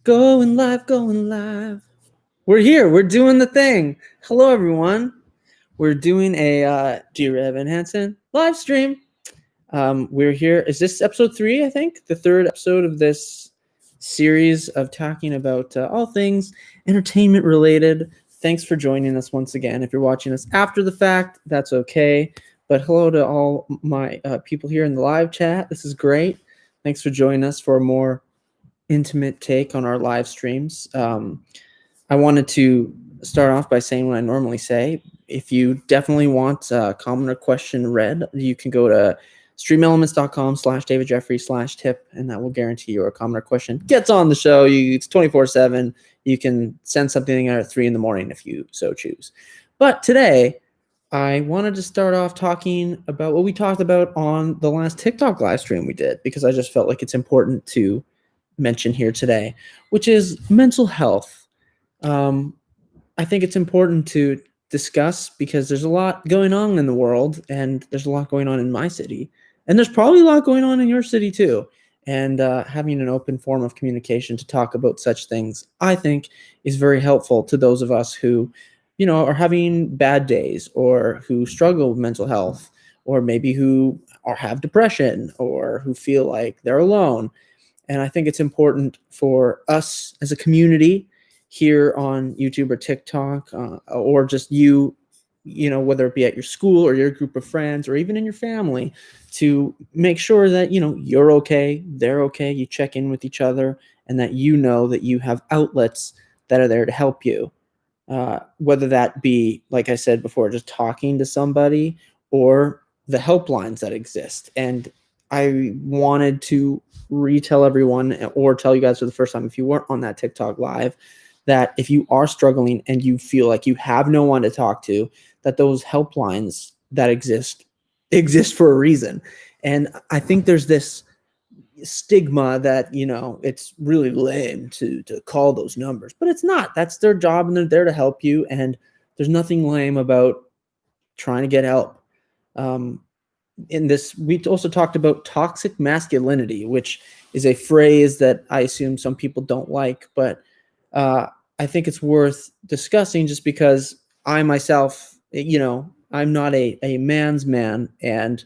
Going live, going live. We're here. We're doing the thing. Hello, everyone. We're doing a Dear Evan Hansen live stream. We're here. Is this episode 3, I think? The third episode of this series of talking about all things entertainment related. Thanks for joining us once again. If you're watching us after the fact, that's okay. But hello to all my people here in the live chat. This is great. Thanks for joining us for a more intimate take on our live streams. I wanted to start off by saying what I normally say. If you definitely want a comment or question read, you can go to streamelements.com/davidjeffery/tip, and that will guarantee your comment or question gets on the show. It's 24/7. You can send something at 3 in the morning if you so choose. But today, I wanted to start off talking about what we talked about on the last TikTok live stream we did, because I just felt like it's important to mention here today, which is mental health. I think it's important to discuss because there's a lot going on in the world, and there's a lot going on in my city, and there's probably a lot going on in your city too. And having an open form of communication to talk about such things, I think, is very helpful to those of us who, are having bad days, or who struggle with mental health, or maybe who have depression, or who feel like they're alone. And I think it's important for us as a community here on YouTube or TikTok, or just whether it be at your school or your group of friends or even in your family, to make sure that, you're okay, they're okay, you check in with each other, and that that you have outlets that are there to help you. Whether that be, like I said before, just talking to somebody, or the helplines that exist. And I wanted to retell everyone, or tell you guys for the first time, if you weren't on that TikTok live, that if you are struggling and you feel like you have no one to talk to, that those helplines that exist for a reason. And I think there's this stigma that, it's really lame to call those numbers, but it's not. That's their job, and they're there to help you. And there's nothing lame about trying to get help. In this, we also talked about toxic masculinity, which is a phrase that I assume some people don't like, but I think it's worth discussing, just because I myself, I'm not a man's man, and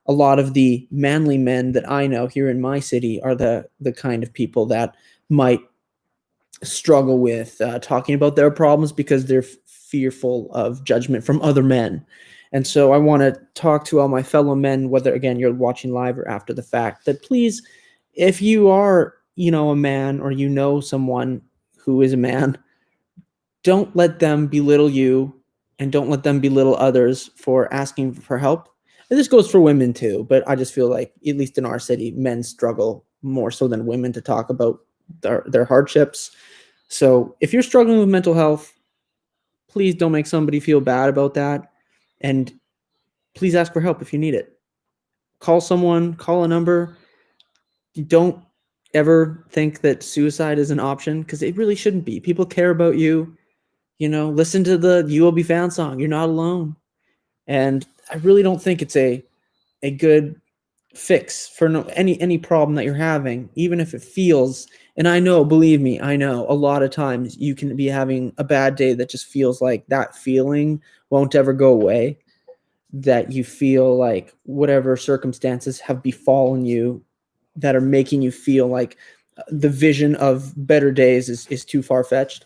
a lot of the manly men that I know here in my city are the kind of people that might struggle with talking about their problems because they're fearful of judgment from other men. And so I want to talk to all my fellow men, whether, again, you're watching live or after the fact, that please, if you are, a man, or someone who is a man, don't let them belittle you, and don't let them belittle others for asking for help. And this goes for women too, but I just feel like, at least in our city, men struggle more so than women to talk about their hardships. So if you're struggling with mental health, please don't make somebody feel bad about that. And please ask for help if you need it. Call someone, call a number. Don't ever think that suicide is an option, because it really shouldn't be. People care about you. Listen to the "You Will Be Found" song. You're not alone. And I really don't think it's a good fix for any problem that you're having, even if it feels. And I know, believe me, I know a lot of times you can be having a bad day that just feels like that feeling won't ever go away. That you feel like whatever circumstances have befallen you that are making you feel like the vision of better days is too far-fetched.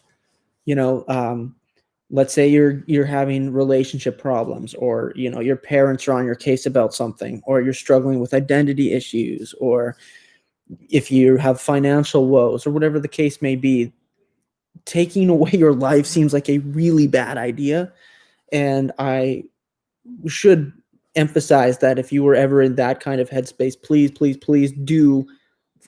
Let's say you're having relationship problems, or your parents are on your case about something, or you're struggling with identity issues, or if you have financial woes, or whatever the case may be. Taking away your life seems like a really bad idea, and I should emphasize that if you were ever in that kind of headspace, please do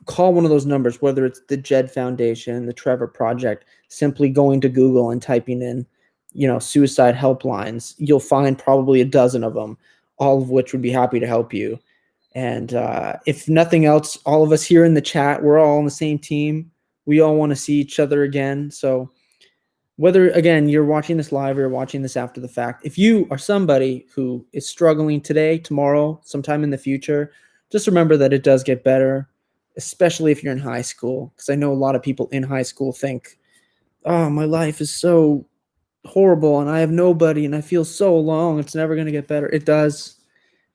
call one of those numbers, whether it's the Jed Foundation, the Trevor Project. Simply going to Google and typing in, suicide helplines, you'll find probably a dozen of them, all of which would be happy to help you. And if nothing else, all of us here in the chat, we're all on the same team. We all want to see each other again. So whether, again, you're watching this live or you're watching this after the fact, if you are somebody who is struggling today, tomorrow, sometime in the future, just remember that it does get better. especially if you're in high school, because I know a lot of people in high school think, oh, my life is so horrible and I have nobody and I feel so alone. It's never going to get better. It does.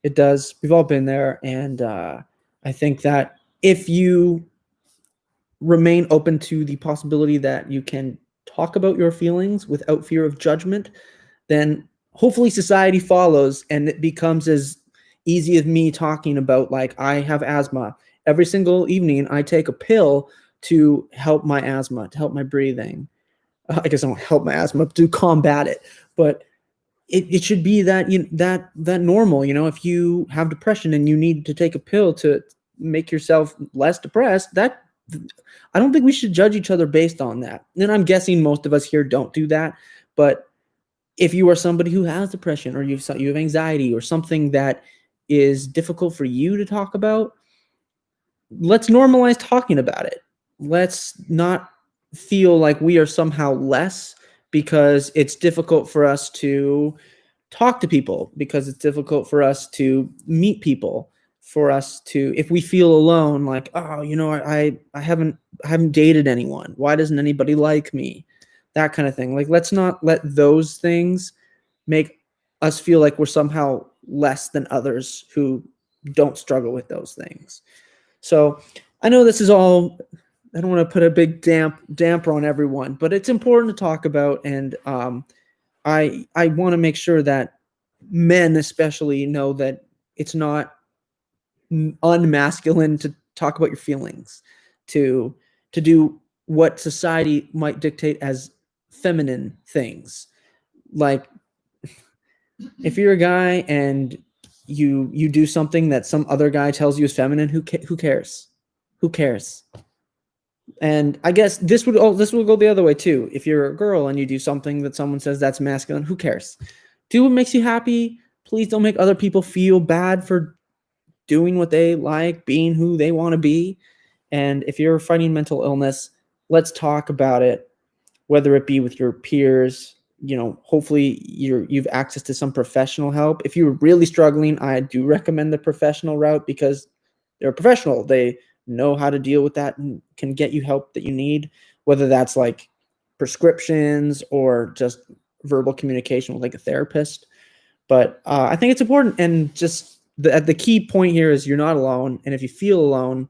It does. We've all been there. And I think that if you remain open to the possibility that you can talk about your feelings without fear of judgment, then hopefully society follows and it becomes as easy as me talking about, like, I have asthma. Every single evening I take a pill to help my asthma, to help my breathing. I guess I don't help my asthma, to combat it. But it should be that that normal. If you have depression and you need to take a pill to make yourself less depressed, that I don't think we should judge each other based on that. And I'm guessing most of us here don't do that. But if you are somebody who has depression, or you have anxiety or something that is difficult for you to talk about, let's normalize talking about it. Let's not feel like we are somehow less because it's difficult for us to talk to people, because it's difficult for us to meet people, for us to, if we feel alone, like, oh, I haven't dated anyone. Why doesn't anybody like me? That kind of thing. Like, let's not let those things make us feel like we're somehow less than others who don't struggle with those things. So I know this is all, I don't want to put a big damper on everyone, but it's important to talk about. And I want to make sure that men especially know that it's not unmasculine to talk about your feelings, to do what society might dictate as feminine things. Like, if you're a guy and you do something that some other guy tells you is feminine, who cares? Who cares? And I guess this will go the other way too. If you're a girl and you do something that someone says that's masculine, who cares? Do what makes you happy. Please don't make other people feel bad for doing what they like, being who they want to be. And if you're fighting mental illness, let's talk about it, whether it be with your peers. Hopefully you've access to some professional help. If you're really struggling, I do recommend the professional route, because they're professional. They know how to deal with that and can get you help that you need, whether that's like prescriptions or just verbal communication with like a therapist. But I think it's important. And just the key point here is you're not alone. And if you feel alone,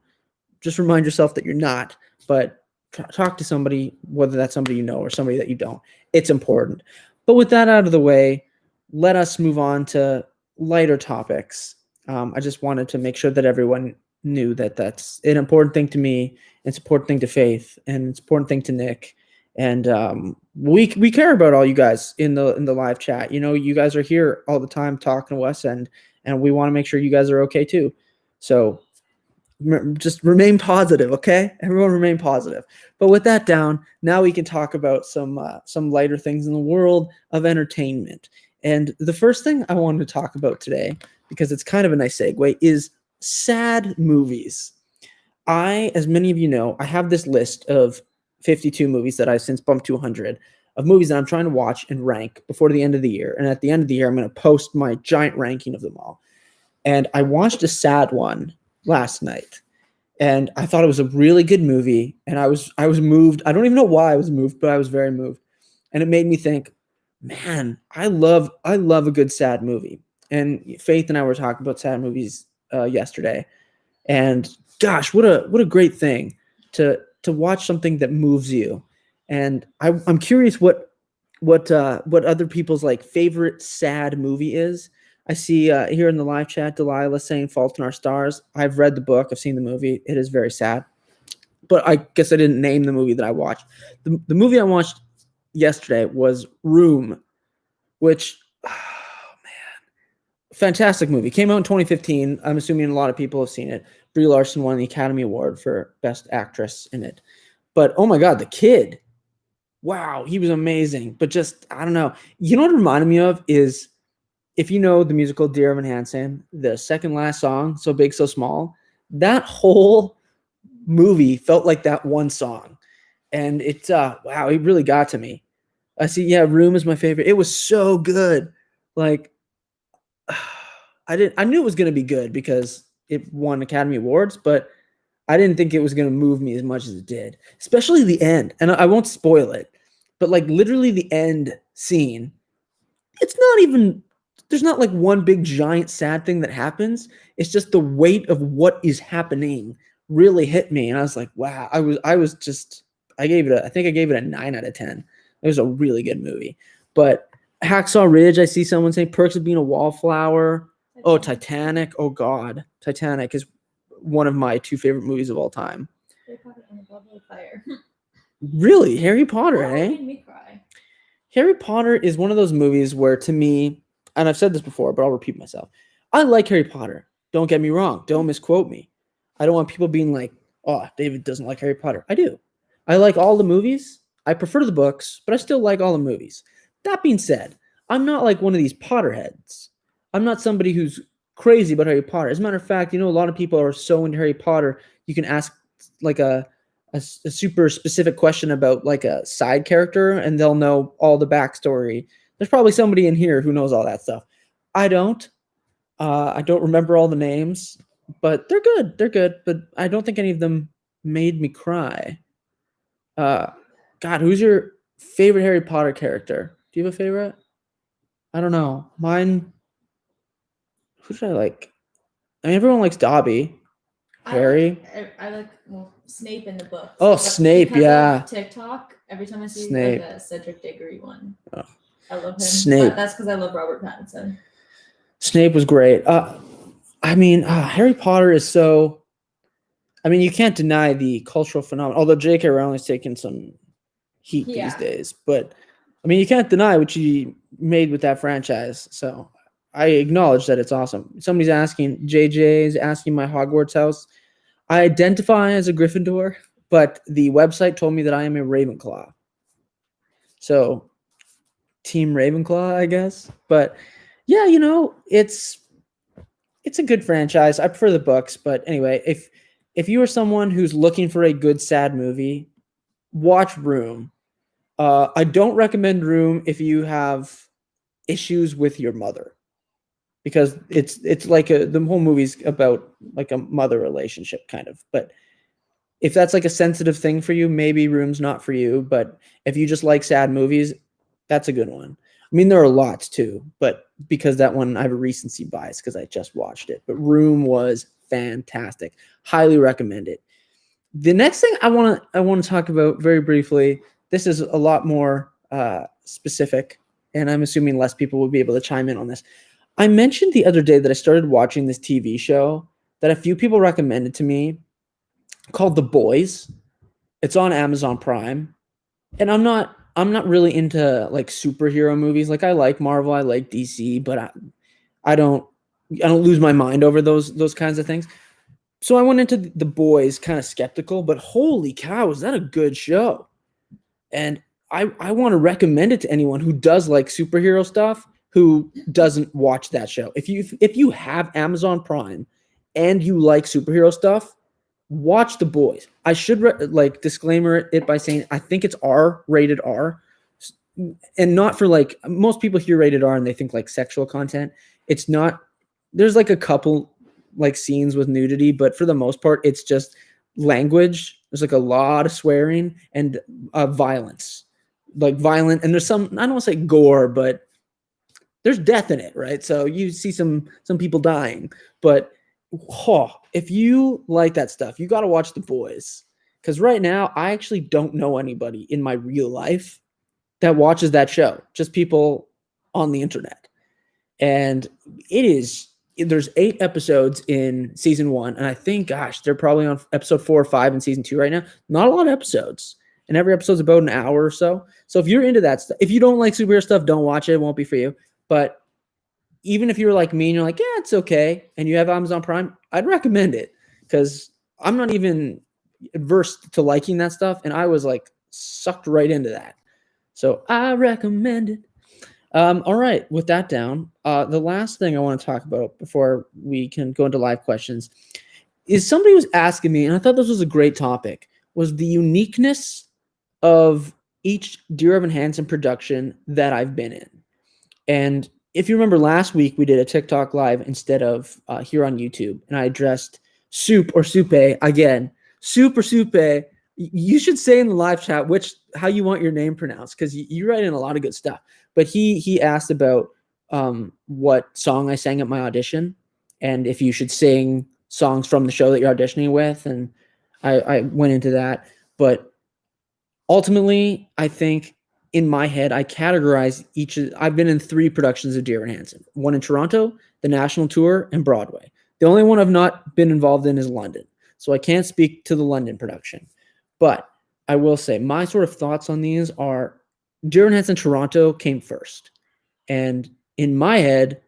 just remind yourself that you're not. But talk to somebody, whether that's somebody you know or somebody that you don't. It's important. But with that out of the way, let us move on to lighter topics. I just wanted to make sure that everyone knew that that's an important thing to me. It's an important thing to Faith, and it's an important thing to Nick. And we care about all you guys in the live chat. You guys are here all the time talking to us, and we want to make sure you guys are okay too. So just remain positive, okay? Everyone remain positive. But with that down, now we can talk about some lighter things in the world of entertainment. And the first thing I wanted to talk about today, because it's kind of a nice segue, is sad movies. As many of you know, I have this list of 52 movies that I've since bumped to 100 of movies that I'm trying to watch and rank before the end of the year. And at the end of the year, I'm going to post my giant ranking of them all. And I watched a sad one last night, and I thought it was a really good movie, and I was moved. I don't even know why I was moved, but I was very moved. And it made me think, man, I love a good sad movie. And Faith and I were talking about sad movies yesterday, and gosh, what a great thing to watch something that moves you. And I'm curious what other people's like favorite sad movie is. I see here in the live chat, Delilah saying Fault in Our Stars. I've read the book. I've seen the movie. It is very sad. But I guess I didn't name the movie that I watched. The movie I watched yesterday was Room, which, oh man, fantastic movie. Came out in 2015. I'm assuming a lot of people have seen it. Brie Larson won the Academy Award for Best Actress in it. But oh my God, the kid. Wow, he was amazing. But just, I don't know. You know what it reminded me of is, if you know the musical Dear Evan Hansen, the second last song, So Big, So Small, that whole movie felt like that one song. And it's, wow, it really got to me. I see, yeah, Room is my favorite. It was so good. Like, I knew it was going to be good because it won Academy Awards, but I didn't think it was going to move me as much as it did, especially the end. And I won't spoil it, but like literally the end scene, it's not even, there's not like one big giant sad thing that happens. It's just the weight of what is happening really hit me. And I was like, wow, I gave it I think I gave it a 9 out of 10. It was a really good movie. But Hacksaw Ridge, I see someone saying Perks of Being a Wallflower. Oh, Titanic. Oh God. Titanic is one of my 2 favorite movies of all time. Harry Potter and the Goblet of Fire. Really? Harry Potter, That eh? made me cry. Harry Potter is one of those movies where, to me, and I've said this before, but I'll repeat myself. I like Harry Potter. Don't get me wrong. Don't misquote me. I don't want people being like, oh, David doesn't like Harry Potter. I do. I like all the movies. I prefer the books, but I still like all the movies. That being said, I'm not like one of these Potterheads. I'm not somebody who's crazy about Harry Potter. As a matter of fact, a lot of people are so into Harry Potter, you can ask like a super specific question about like a side character and they'll know all the backstory. There's probably somebody in here who knows all that stuff. I don't. I don't remember all the names, but they're good. They're good, but I don't think any of them made me cry. God, who's your favorite Harry Potter character? Do you have a favorite? I don't know. Mine. Who should I like? I mean, everyone likes Dobby. Harry. I like Snape in the book. Oh, Snape, because yeah. Of TikTok. Every time I see Snape. like a Cedric Diggory one, Oh. I love him. Snape. But that's because I love Robert Pattinson. Snape was great. I mean, Harry Potter is so. I mean, you can't deny the cultural phenomenon. Although J.K. Rowling's taken some heat these days, but I mean, you can't deny what she made with that franchise. So I acknowledge that it's awesome. Somebody's asking. JJ is asking my Hogwarts house. I identify as a Gryffindor, but the website told me that I am a Ravenclaw. So, Team Ravenclaw, I guess. But yeah, it's a good franchise. I prefer the books, but anyway, if you are someone who's looking for a good sad movie, watch Room. I don't recommend Room if you have issues with your mother, because it's like the whole movie's about like a mother relationship kind of. But if that's like a sensitive thing for you, maybe Room's not for you. But if you just like sad movies, that's a good one. I mean, there are lots too, but because that one, I have a recency bias because I just watched it. But Room was fantastic. Highly recommend it. The next thing I want to talk about very briefly, this is a lot more specific, and I'm assuming less people will be able to chime in on this. I mentioned the other day that I started watching this TV show that a few people recommended to me called The Boys. It's on Amazon Prime, and I'm not really into like superhero movies. Like I like Marvel, I like DC, but I don't lose my mind over those kinds of things. So I went into The Boys kind of skeptical, but holy cow, is that a good show? And I want to recommend it to anyone who does like superhero stuff, who doesn't watch that show. If you have Amazon Prime and you like superhero stuff, watch The Boys. I should disclaimer it by saying I think it's rated R, and not for like most people hear rated R and they think like sexual content. It's not. There's like a couple like scenes with nudity, but for the most part, it's just language. There's like a lot of swearing and violence, like violent, and there's some, I don't want to say gore, but there's death in it, right? So you see some people dying, but if you like that stuff, you got to watch The Boys, because right now I actually don't know anybody in my real life that watches that show, just people on the internet. And there's 8 episodes in season 1, and I think, gosh, they're probably on episode 4 or 5 in season 2 right now. Not a lot of episodes, and every episode's about an hour or so. So if you're into that stuff, if you don't like superhero stuff, don't watch it. It won't be for you. But even if you're like me and you're like, yeah, it's okay, and you have Amazon Prime, I'd recommend it, because I'm not even adverse to liking that stuff, and I was like sucked right into that. So I recommend it. All right, with that down, the last thing I want to talk about before we can go into live questions is somebody was asking me, and I thought this was a great topic, was the uniqueness of each Dear Evan Hansen production that I've been in. And if you remember last week, we did a TikTok live instead of here on YouTube, and I addressed soup or soupe again, soup or soupe. You should say in the live chat how you want your name pronounced, because you write in a lot of good stuff. But he asked about what song I sang at my audition, and if you should sing songs from the show that you're auditioning with, and I went into that. But ultimately, I think in my head, I categorize I've been in 3 productions of Dear Evan Hansen. One in Toronto, the national tour, and Broadway. The only one I've not been involved in is London. So I can't speak to the London production. But I will say my sort of thoughts on these are Dear Evan Hansen Toronto came first. And in my head,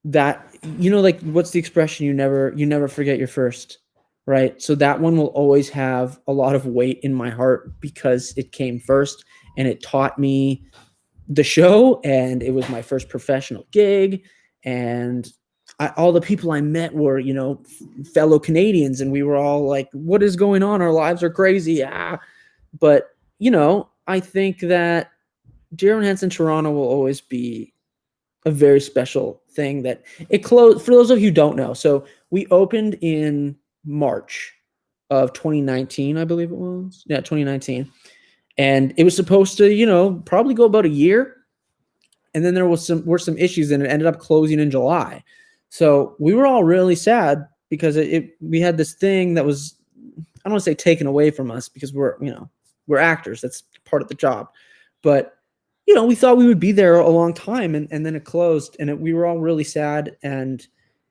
that, like, what's the expression? You never forget your first, right? So that one will always have a lot of weight in my heart because it came first and it taught me the show, and it was my first professional gig, and all the people I met were, fellow Canadians, and we were all like, what is going on? Our lives are crazy. But, I think that Dear Evan Hansen Toronto will always be a very special thing. That it closed, for those of you who don't know. So we opened in March of 2019, I believe it was. Yeah, 2019. And it was supposed to, probably go about a year. And then there were some issues, and it ended up closing in July. So we were all really sad because we had this thing that was, I don't want to say taken away from us, because we're actors. That's part of the job. But, we thought we would be there a long time, and then it closed, and we were all really sad, and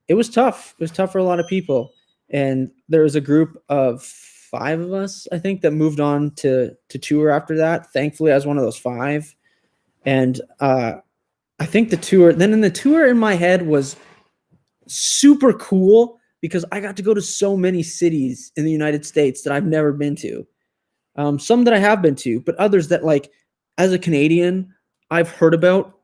it was tough. It was tough for a lot of people. And there was a group of 5 of us, I think, that moved on to tour after that. Thankfully, I was one of those 5. And I think the tour in my head was super cool because I got to go to so many cities in the United States that I've never been to. Some that I have been to, but others that, like, as a Canadian, I've heard about.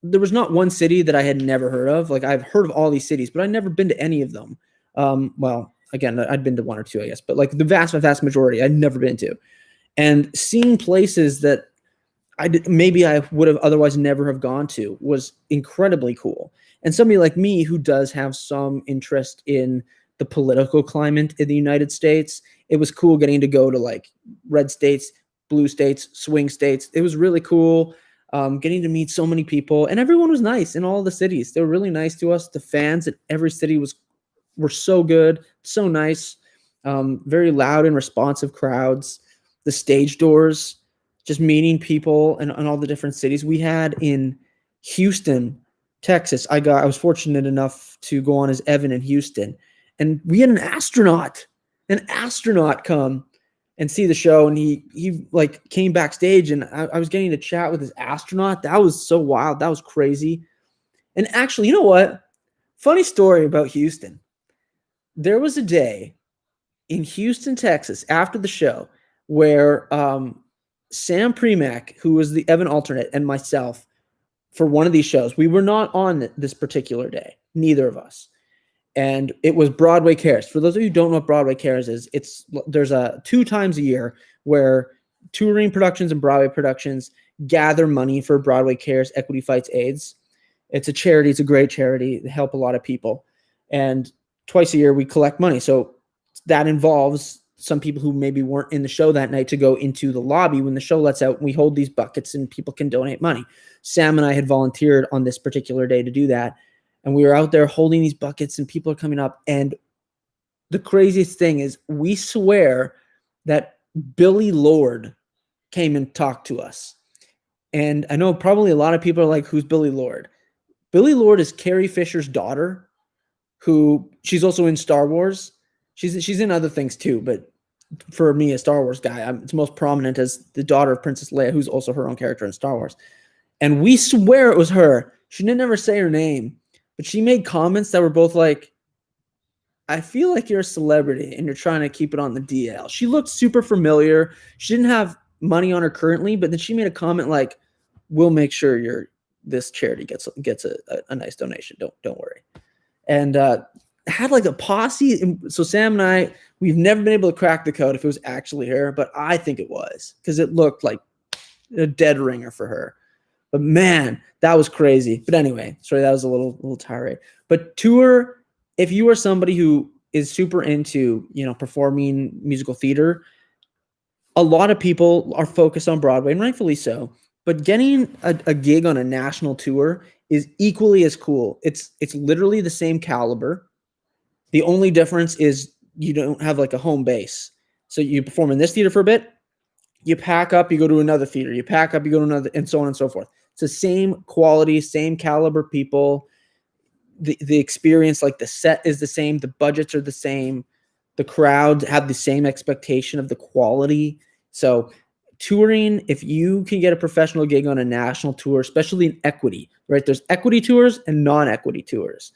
There was not one city that I had never heard of. Like, I've heard of all these cities, but I'd never been to any of them. Well, again, I'd been to 1 or 2, I guess, but like the vast majority I'd never been to. And seeing places that maybe I would have otherwise never have gone to was incredibly cool. And somebody like me who does have some interest in the political climate in the United States, it was cool getting to go to, like, red states, blue states, swing states. It was really cool getting to meet so many people, and everyone was nice in all the cities. They were really nice to us. The fans at every city were so good, so nice, very loud and responsive crowds. The stage doors, just meeting people in all the different cities. We had in Houston, Texas. I was fortunate enough to go on as Evan in Houston, and we had an astronaut come and see the show, and he like came backstage, and I was getting to chat with this astronaut. That was so wild. That was crazy. And actually, you know what? Funny story about Houston. There was a day in Houston, Texas, after the show where Sam Premack, who was the Evan alternate, and myself, for one of these shows, we were not on this particular day, neither of us. And it was Broadway Cares. For those of you who don't know what Broadway Cares is, there's 2 times a year where touring productions and Broadway productions gather money for Broadway Cares Equity Fights AIDS. It's a charity. It's a great charity. They help a lot of people. And twice a year we collect money. So that involves some people who maybe weren't in the show that night to go into the lobby when the show lets out. We hold these buckets and people can donate money. Sam and I had volunteered on this particular day to do that. And we were out there holding these buckets, and people are coming up. And the craziest thing is, we swear that Billy Lord came and talked to us. And I know probably a lot of people are like, who's Billy Lord? Billy Lord is Carrie Fisher's daughter, who she's also in Star Wars. She's in other things too, but for me, a Star Wars guy, it's most prominent as the daughter of Princess Leia, who's also her own character in Star Wars. And we swear it was her. She didn't ever say her name, but she made comments that were both like, I feel like you're a celebrity and you're trying to keep it on the DL. She looked super familiar. She didn't have money on her currently, but then she made a comment like, we'll make sure this charity gets a nice donation. Don't worry. And had like a posse. And so Sam and I, we've never been able to crack the code if it was actually her, but I think it was, because it looked like a dead ringer for her. But man, that was crazy. But anyway, sorry, that was a little tirade. But tour, if you are somebody who is super into, performing musical theater, a lot of people are focused on Broadway, and rightfully so. But getting a gig on a national tour is equally as cool. It's literally the same caliber. The only difference is you don't have like a home base. So you perform in this theater for a bit, you pack up, you go to another theater, you pack up, you go to another, and so on and so forth. It's the same quality, same caliber people. The experience, like the set is the same, the budgets are the same, the crowd have the same expectation of the quality. So touring, if you can get a professional gig on a national tour, especially in equity, right? There's equity tours and non-equity tours.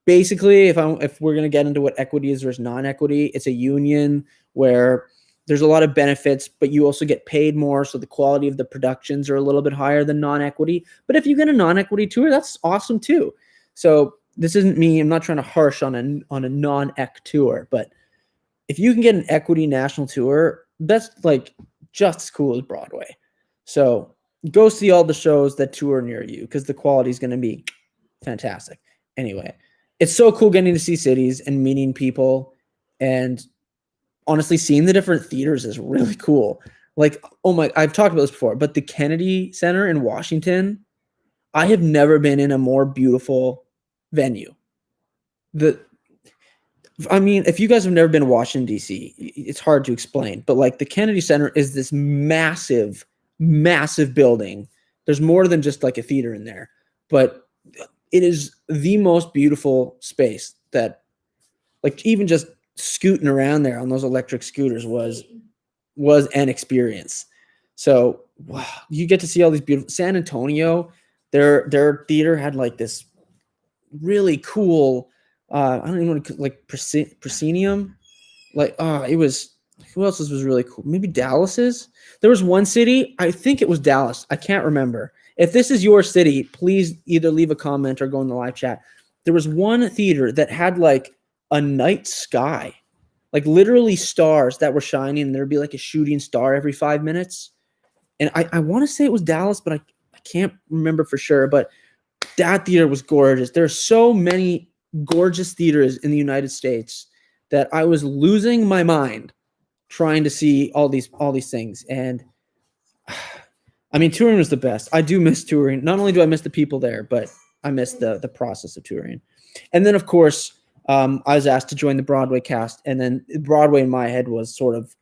Basically, if we're going to get into what equity is versus non-equity, it's a union where there's a lot of benefits, but you also get paid more, so the quality of the productions are a little bit higher than non-equity. But if you get a non-equity tour, that's awesome too. So this isn't me. I'm not trying to harsh on a non-ec tour, but if you can get an equity national tour, that's like just as cool as Broadway. So go see all the shows that tour near you because the quality is going to be fantastic. Anyway, it's so cool getting to see cities and meeting people, and honestly, seeing the different theaters is really cool. Like, I've talked about this before, but the Kennedy Center in Washington, I have never been in a more beautiful venue. If you guys have never been to Washington, D.C., it's hard to explain, but like the Kennedy Center is this massive, massive building. There's more than just like a theater in there, but it is the most beautiful space that, like, even just scooting around there on those electric scooters was an experience. So wow, you get to see all these beautiful. San Antonio, their theater had like this really cool, I don't even want to, like, proscenium. Like, it was, who else's was really cool? Maybe Dallas's. There was one city, I think it was Dallas. I can't remember. If this is your city, please either leave a comment or go in the live chat. There was one theater that had like a night sky, like literally stars that were shining, and there'd be like a shooting star every 5 minutes. And I want to say it was Dallas, but I can't remember for sure. But that theater was gorgeous. There are so many gorgeous theaters in the United States that I was losing my mind trying to see all these things. And I mean, touring was the best. I do miss touring. Not only do I miss the people there, but I miss the process of touring. And then, of course, I was asked to join the Broadway cast, and then Broadway in my head was sort of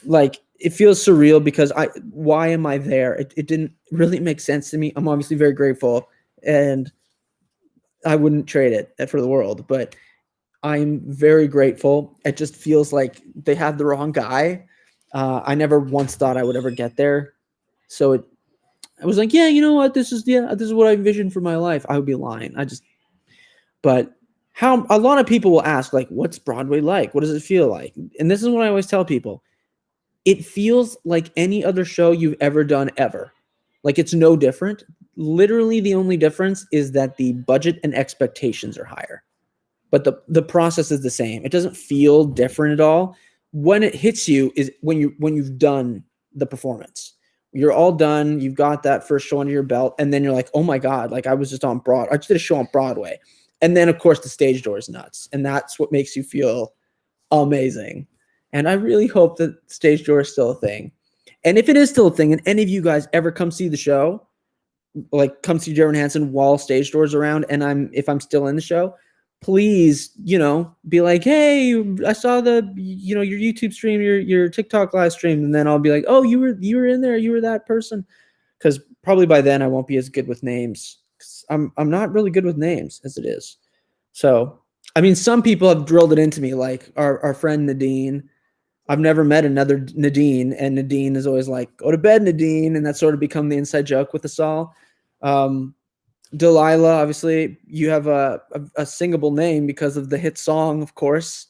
like, it feels surreal because why am I there? It didn't really make sense to me. I'm obviously very grateful, and I wouldn't trade it for the world, but I'm very grateful. It just feels like they had the wrong guy. I never once thought I would ever get there. So I was like, yeah, you know what? This is what I envisioned for my life. I would be lying. But how a lot of people will ask, like, what's Broadway like? What does it feel like? And this is what I always tell people. It feels like any other show you've ever done ever. Like, it's no different. Literally, the only difference is that the budget and expectations are higher. But the process is the same. It doesn't feel different at all. When it hits you is when you've done the performance. You're all done. You've got that first show under your belt, and then you're like, oh my God, like I just did a show on Broadway. And then, of course, the stage door is nuts. And that's what makes you feel amazing. And I really hope that stage door is still a thing. And if it is still a thing, and any of you guys ever come see the show, like come see Dear Evan Hansen while stage doors around, and if I'm still in the show, please, be like, hey, I saw your YouTube stream, your TikTok live stream, and then I'll be like, oh, you were in there, you were that person, because probably by then I won't be as good with names. I'm not really good with names as it is. So, I mean, some people have drilled it into me, like our friend Nadine. I've never met another Nadine, and Nadine is always like, go to bed, Nadine, and that's sort of become the inside joke with us all. Delilah, obviously, you have a singable name because of the hit song, of course.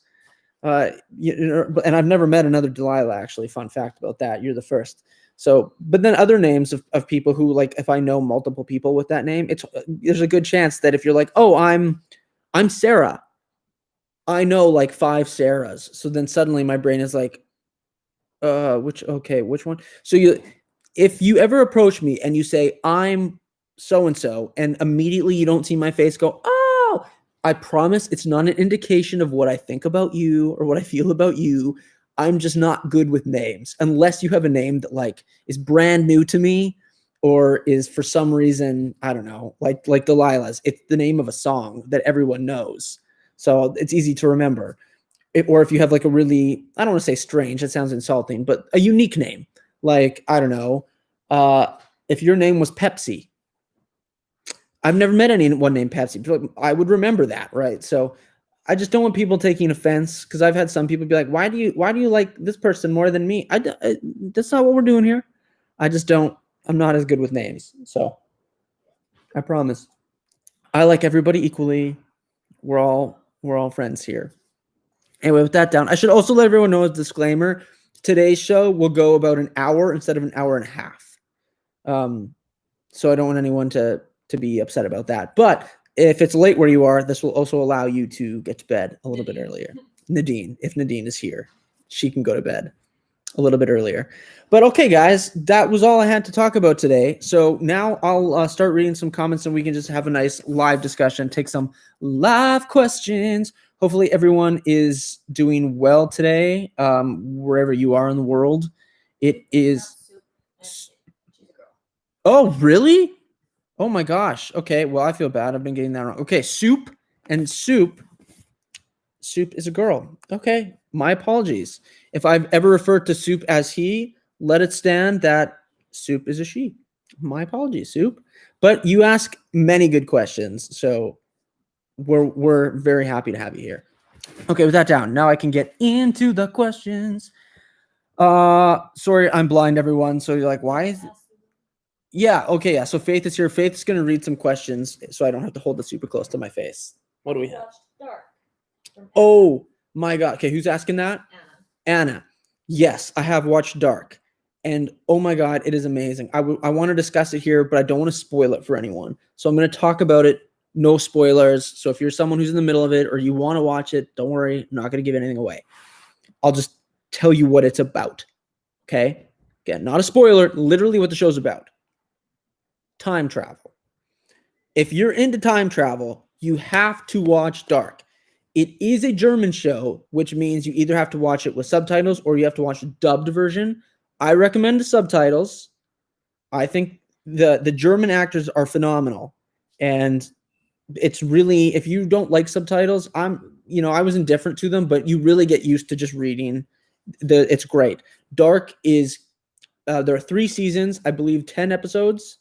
And I've never met another Delilah, actually. Fun fact about that. You're the first. So, but then other names of people who, like, if I know multiple people with that name, there's a good chance that if you're like, oh, I'm Sarah, I know like 5 Sarahs. So then suddenly my brain is like, which one? So if you ever approach me and you say, I'm so-and-so, and immediately you don't see my face, go, oh, I promise it's not an indication of what I think about you or what I feel about you. I'm just not good with names unless you have a name that like is brand new to me or is for some reason, I don't know, like Delilah's. It's the name of a song that everyone knows. So it's easy to remember. Or if you have like a really, I don't want to say strange, that sounds insulting, but a unique name. Like, I don't know, if your name was Pepsi, I've never met anyone named Pepsi, but I would remember that, right? So I just don't want people taking offense because I've had some people be like, why do you like this person more than me? That's not what we're doing here. I just don't. I'm not as good with names, so I promise. I like everybody equally. We're all friends here. Anyway, with that down, I should also let everyone know as a disclaimer: today's show will go about an hour instead of an hour and a half. So I don't want anyone to be upset about that. But if it's late where you are, this will also allow you to get to bed a little bit earlier. Nadine, if Nadine is here, she can go to bed a little bit earlier. But okay, guys, that was all I had to talk about today. So now I'll start reading some comments and we can just have a nice live discussion, take some live questions. Hopefully everyone is doing well today, wherever you are in the world. It is... Oh, really? Oh my gosh. Okay, well, I feel bad. I've been getting that wrong. Okay, Soup is a girl. Okay, my apologies. If I've ever referred to Soup as he, let it stand that Soup is a she. My apologies, Soup. But you ask many good questions, so we're very happy to have you here. Okay, with that down, now I can get into the questions. Sorry, I'm blind, everyone. So you're like, why is it? Yeah, okay, yeah. So Faith is here. Faith is going to read some questions so I don't have to hold it super close to my face. What do we have? Dark. Oh, my God. Okay, who's asking that? Anna. Yes, I have watched Dark. And oh my God, it is amazing. I want to discuss it here, but I don't want to spoil it for anyone. So I'm going to talk about it. No spoilers. So if you're someone who's in the middle of it or you want to watch it, don't worry. I'm not going to give anything away. I'll just tell you what it's about. Okay? Again, not a spoiler. Literally what the show's about. Time travel. If you're into time travel, you have to watch Dark. It is a German show, which means you either have to watch it with subtitles or you have to watch the dubbed version. I recommend the subtitles. I think the German actors are phenomenal. And it's really, if you don't like subtitles, I was indifferent to them, but you really get used to just reading. It's great. Dark is, there are 3 seasons, I believe 10 episodes.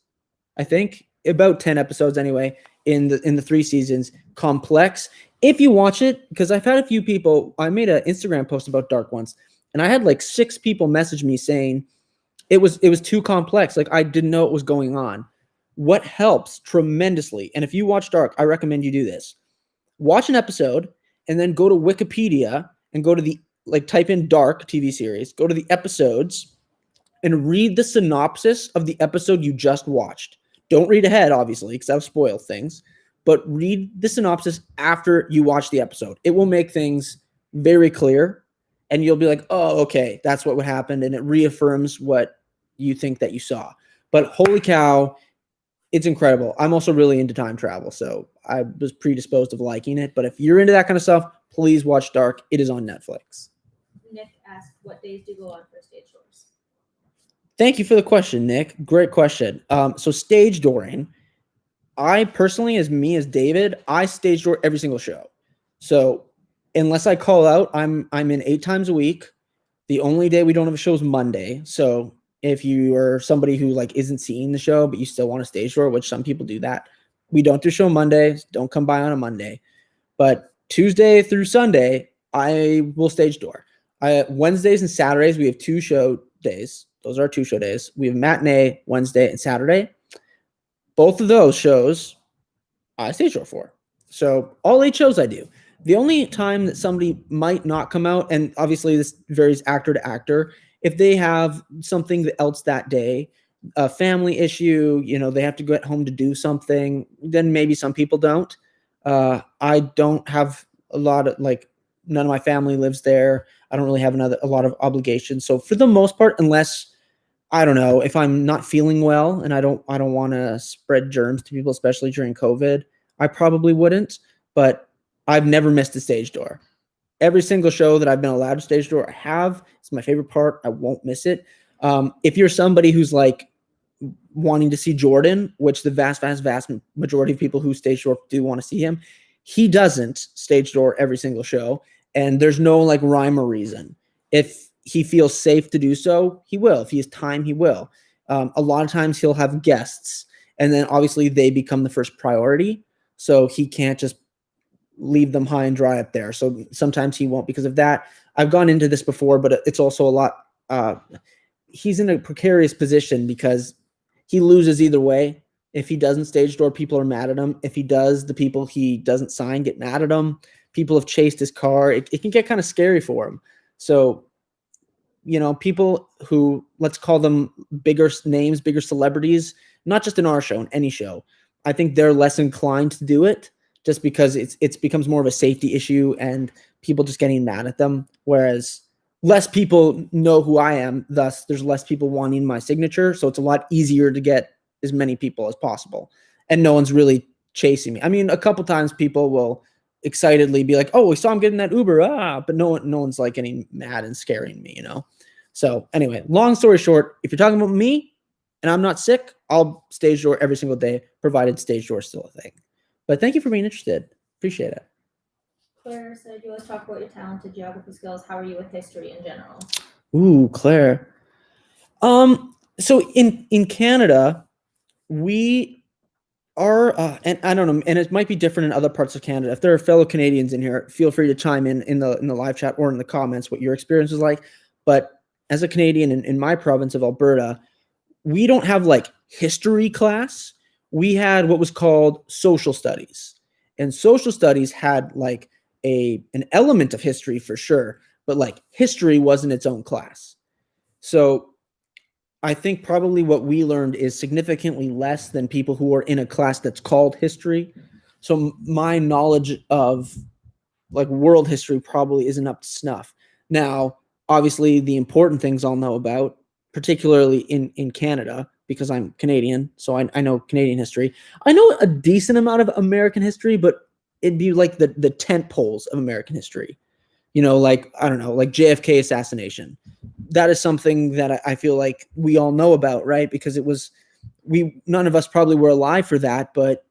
I think about 10 episodes anyway in the 3 seasons. Complex. If you watch it, because I've had a few people, I made an Instagram post about Dark once, and I had like 6 people message me saying it was too complex. Like I didn't know what was going on. What helps tremendously, and if you watch Dark, I recommend you do this. Watch an episode and then go to Wikipedia and go to the, like, type in Dark TV series, go to the episodes and read the synopsis of the episode you just watched. Don't read ahead, obviously, because that'll spoil things. But read the synopsis after you watch the episode. It will make things very clear. And you'll be like, oh, okay, that's what would happen. And it reaffirms what you think that you saw. But holy cow, it's incredible. I'm also really into time travel. So I was predisposed of liking it. But if you're into that kind of stuff, please watch Dark. It is on Netflix. Nick asked, what days do you go on for stage doors? Thank you for the question, Nick. Great question. So stage dooring, I personally, as David, I stage door every single show. So unless I call out, I'm in 8 times a week. The only day we don't have a show is Monday. So if you are somebody who like isn't seeing the show, but you still want to stage door, which some people do that, we don't do show Mondays. Don't come by on a Monday. But Tuesday through Sunday, I will stage door. Wednesdays and Saturdays, we have 2 show days. Those are our 2 show days. We have matinee Wednesday and Saturday. Both of those shows I stage door for. So all 8 shows I do. The only time that somebody might not come out, and obviously this varies actor to actor, if they have something else that day, a family issue, they have to get home to do something, then maybe some people don't. I don't have a lot of, like, none of my family lives there. I don't really have a lot of obligations. So for the most part, unless, I don't know, if I'm not feeling well and I don't want to spread germs to people, especially during COVID, I probably wouldn't. But I've never missed a stage door. Every single show that I've been allowed to stage door, I have. It's my favorite part. I won't miss it. If you're somebody who's like wanting to see Jordan, which the vast majority of people who stage door do want to see him, he doesn't stage door every single show. And there's no like rhyme or reason. If he feels safe to do so, he will. If he has time, he will. A lot of times he'll have guests, and then obviously they become the first priority. So he can't just leave them high and dry up there. So sometimes he won't because of that. I've gone into this before, but it's also a lot. He's in a precarious position because he loses either way. If he doesn't stage door, people are mad at him. If he does, the people he doesn't sign get mad at him. People have chased his car. It can get kind of scary for him. So, people who, let's call them bigger names, bigger celebrities, not just in our show, in any show, I think they're less inclined to do it just because it's becomes more of a safety issue and people just getting mad at them. Whereas less people know who I am, thus there's less people wanting my signature. So it's a lot easier to get as many people as possible. And no one's really chasing me. I mean, a couple times people will excitedly be like, oh, we saw him getting that Uber. But no one's like getting mad and scaring me, So anyway, long story short, if you're talking about me and I'm not sick, I'll stage door every single day, provided stage door is still a thing. But thank you for being interested. Appreciate it. Claire said, you always talk about your talented geography skills. How are you with history in general? Ooh, Claire. So in Canada, we are, and I don't know, and it might be different in other parts of Canada. If there are fellow Canadians in here, feel free to chime in the live chat or in the comments what your experience is like. But as a Canadian in my province of Alberta, we don't have like history class. We had what was called social studies, and social studies had like an element of history for sure, but like history wasn't its own class. So I think probably what we learned is significantly less than people who are in a class that's called history. So my knowledge of like world history probably isn't up to snuff. Now, obviously the important things I'll know about, particularly in Canada, because I'm Canadian, so I know Canadian history. I know a decent amount of American history, but it'd be like the tent poles of American history. Like, I don't know, like JFK assassination. That is something that I feel like we all know about, right? Because none of us probably were alive for that, but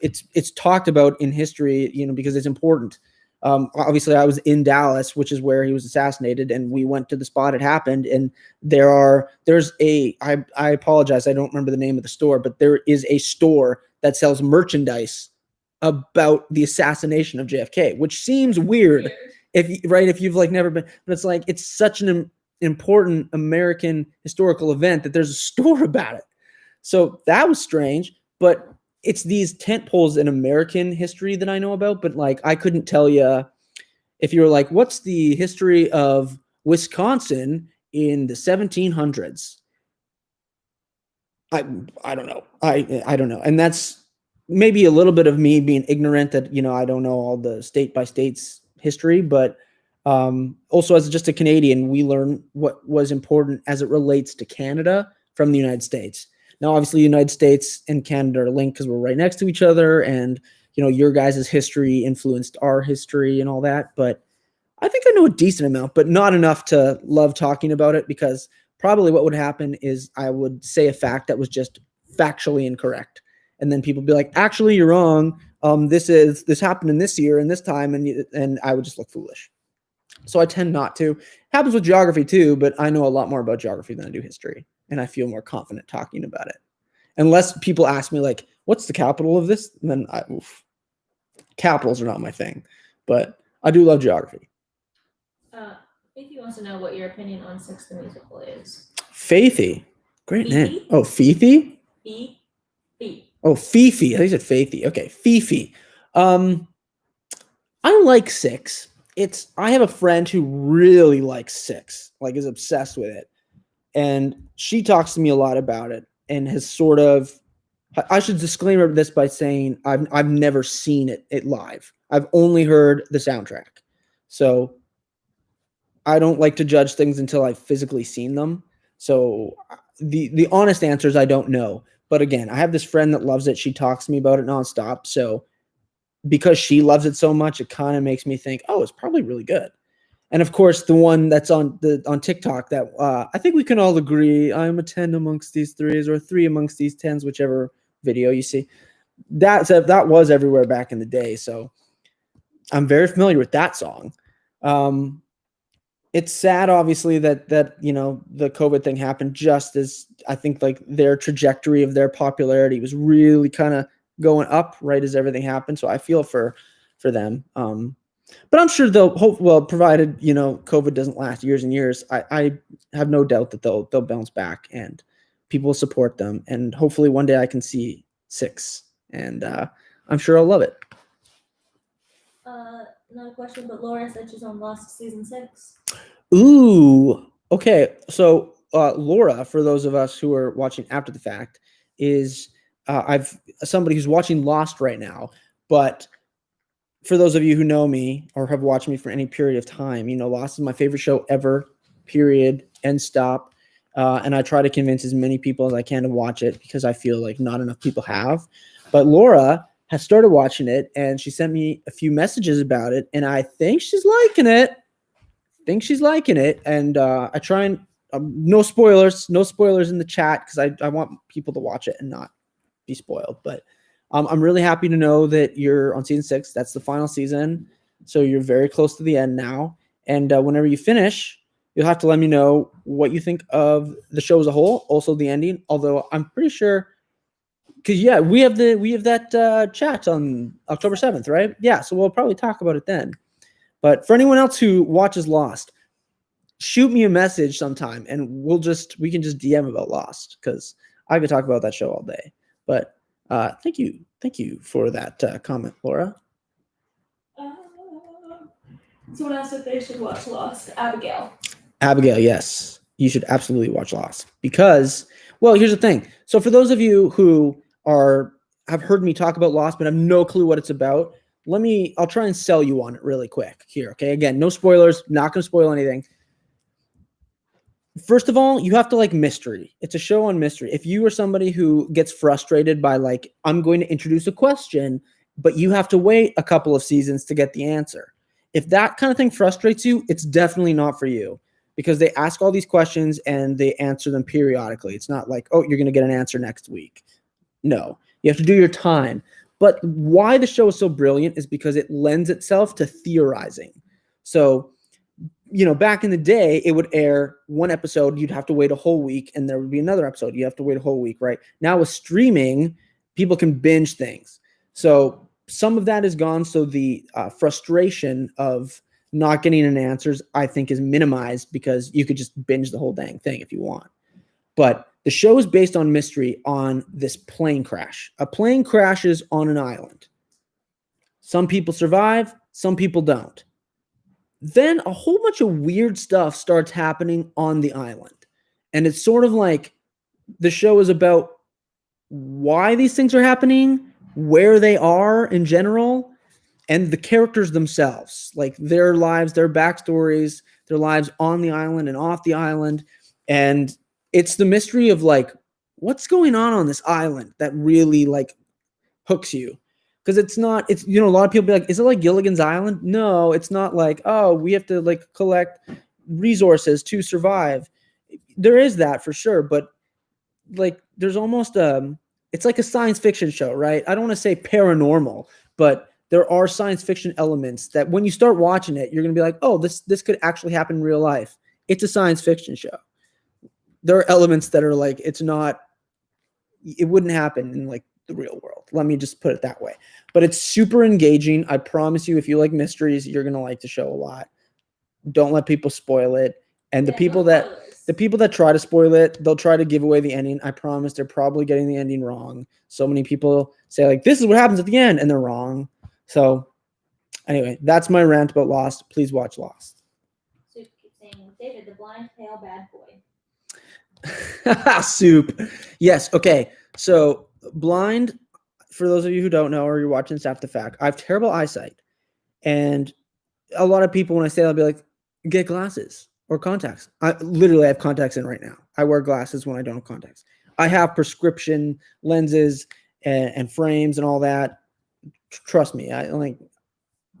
it's talked about in history, because it's important. Obviously I was in Dallas, which is where he was assassinated, and we went to the spot it happened. And I apologize, I don't remember the name of the store, but there is a store that sells merchandise about the assassination of JFK, which seems weird if you've like never been, but it's like, it's such an important American historical event that there's a store about it. So that was strange, but it's these tent poles in American history that I know about. But like, I couldn't tell you if you were like, what's the history of Wisconsin in the 1700s? I don't know. I don't know. And that's maybe a little bit of me being ignorant that, I don't know all the state by states history, but also as just a Canadian, we learn what was important as it relates to Canada from the United States. Now, obviously, the United States and Canada are linked because we're right next to each other, and your guys' history influenced our history and all that. But I think I know a decent amount, but not enough to love talking about it, because probably what would happen is I would say a fact that was just factually incorrect, and then people would be like, "Actually, you're wrong. This happened in this year and this time," and I would just look foolish. So I tend not to. Happens with geography too, but I know a lot more about geography than I do history, and I feel more confident talking about it. Unless people ask me like, what's the capital of this? And then capitals are not my thing, but I do love geography. Faithy wants to know what your opinion on Six the Musical is. Faithy. Great Fifi? name. Oh, Fifi? Fifi. Oh, Fifi. I think you said Faithy. Okay, Fifi. I like Six. I have a friend who really likes Six, like is obsessed with it. And she talks to me a lot about it and has sort of, I should disclaimer this by saying I've never seen it live. I've only heard the soundtrack. So I don't like to judge things until I've physically seen them. So the honest answer is I don't know. But again, I have this friend that loves it. She talks to me about it nonstop. So because she loves it so much, it kind of makes me think, oh, it's probably really good. And of course, the one that's on TikTok that I think we can all agree, I'm a 10 amongst these threes or 3 amongst these 10s, whichever video you see. That was everywhere back in the day. So I'm very familiar with that song. It's sad, obviously, that the COVID thing happened just as I think like their trajectory of their popularity was really kind of going up right as everything happened. So I feel for them. But I'm sure they'll provided, COVID doesn't last years and years, I have no doubt that they'll bounce back and people will support them. And hopefully one day I can see 6 and I'm sure I'll love it. Not a question, but Laura said she's on Lost season 6. Ooh, okay. So Laura, for those of us who are watching after the fact, is I've somebody who's watching Lost right now. But for those of you who know me or have watched me for any period of time, Lost is my favorite show ever. Period. End stop. And I try to convince as many people as I can to watch it because I feel like not enough people have. But Laura has started watching it, and she sent me a few messages about it, and I think she's liking it. And I try and no spoilers in the chat because I want people to watch it and not be spoiled. But I'm really happy to know that you're on season 6. That's the final season, so you're very close to the end now. And whenever you finish, you'll have to let me know what you think of the show as a whole, also the ending. Although I'm pretty sure. Because we have that chat on October 7th, right? Yeah, so we'll probably talk about it then. But for anyone else who watches Lost, shoot me a message sometime, and we can just DM about Lost because I could talk about that show all day. But thank you for that comment, Laura. Someone asked if they should watch Lost. Abigail, yes, you should absolutely watch Lost because, well, here's the thing. So for those of you who have heard me talk about Lost but have no clue what it's about, I'll try and sell you on it really quick here. Okay. Again, no spoilers, not going to spoil anything. First of all, you have to like mystery. It's a show on mystery. If you are somebody who gets frustrated by like, I'm going to introduce a question, but you have to wait a couple of seasons to get the answer. If that kind of thing frustrates you, it's definitely not for you because they ask all these questions and they answer them periodically. It's not like, oh, you're going to get an answer next week. No, you have to do your time. But why the show is so brilliant is because it lends itself to theorizing. So, back in the day, it would air one episode. You'd have to wait a whole week, and there would be another episode. You have to wait a whole week, right? Now with streaming, people can binge things. So some of that is gone. So the frustration of not getting an answers, I think, is minimized because you could just binge the whole dang thing if you want. But the show is based on mystery on this plane crash. A plane crashes on an island. Some people survive, some people don't. Then a whole bunch of weird stuff starts happening on the island. And it's sort of like the show is about why these things are happening, where they are in general, and the characters themselves, like their lives, their backstories, their lives on the island and off the island. And it's the mystery of like, what's going on this island that really like hooks you. Because it's a lot of people be like, is it like Gilligan's Island? No, it's not like, oh, we have to like collect resources to survive. There is that for sure. But like, there's almost, it's like a science fiction show, right? I don't want to say paranormal, but there are science fiction elements that when you start watching it, you're going to be like, oh, this could actually happen in real life. It's a science fiction show. There are elements that are like, it wouldn't happen in like the real world. Let me just put it that way. But it's super engaging. I promise you, if you like mysteries, you're going to like the show a lot. Don't let people spoil it. And the people that try to spoil it, they'll try to give away the ending. I promise they're probably getting the ending wrong. So many people say like, this is what happens at the end, and they're wrong. So anyway, that's my rant about Lost. Please watch Lost. Soup keeps saying, David, the blind, pale, bad boy. Soup. Yes. Okay. So blind, for those of you who don't know or you're watching this after the fact, I have terrible eyesight. And a lot of people, when I say that, I'll be like, get glasses or contacts. I literally have contacts in right now. I wear glasses when I don't have contacts. I have prescription lenses and frames and all that. Trust me, I like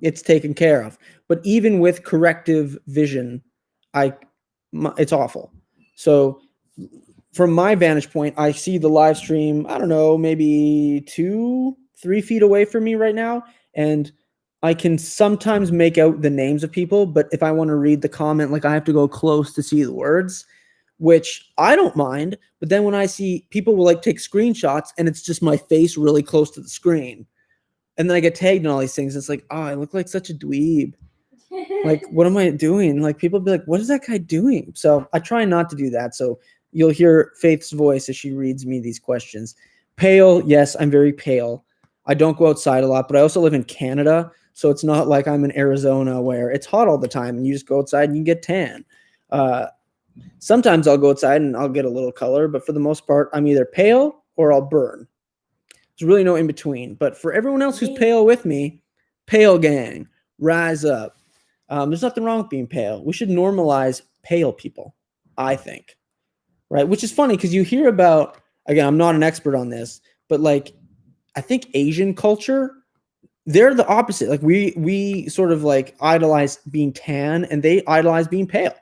it's taken care of. But even with corrective vision, it's awful. So from my vantage point, I see the live stream, I don't know, maybe 2-3 feet away from me right now. And I can sometimes make out the names of people, but if I want to read the comment, like I have to go close to see the words, which I don't mind. But then when I see people will like take screenshots and it's just my face really close to the screen. And then I get tagged in all these things. It's like, oh, I look like such a dweeb. Like, what am I doing? Like, people be like, what is that guy doing? So I try not to do that. So you'll hear Faith's voice as she reads me these questions. Pale, yes, I'm very pale. I don't go outside a lot, but I also live in Canada. So it's not like I'm in Arizona where it's hot all the time and you just go outside and you get tan. Sometimes I'll go outside and I'll get a little color, but for the most part, I'm either pale or I'll burn. There's really no in between. But for everyone else who's pale with me, pale gang, rise up. There's nothing wrong with being pale. We should normalize pale people, I think. Right? Which is funny because you hear about, again, I'm not an expert on this, but like, I think Asian culture, they're the opposite. Like we sort of like idolize being tan and they idolize being pale.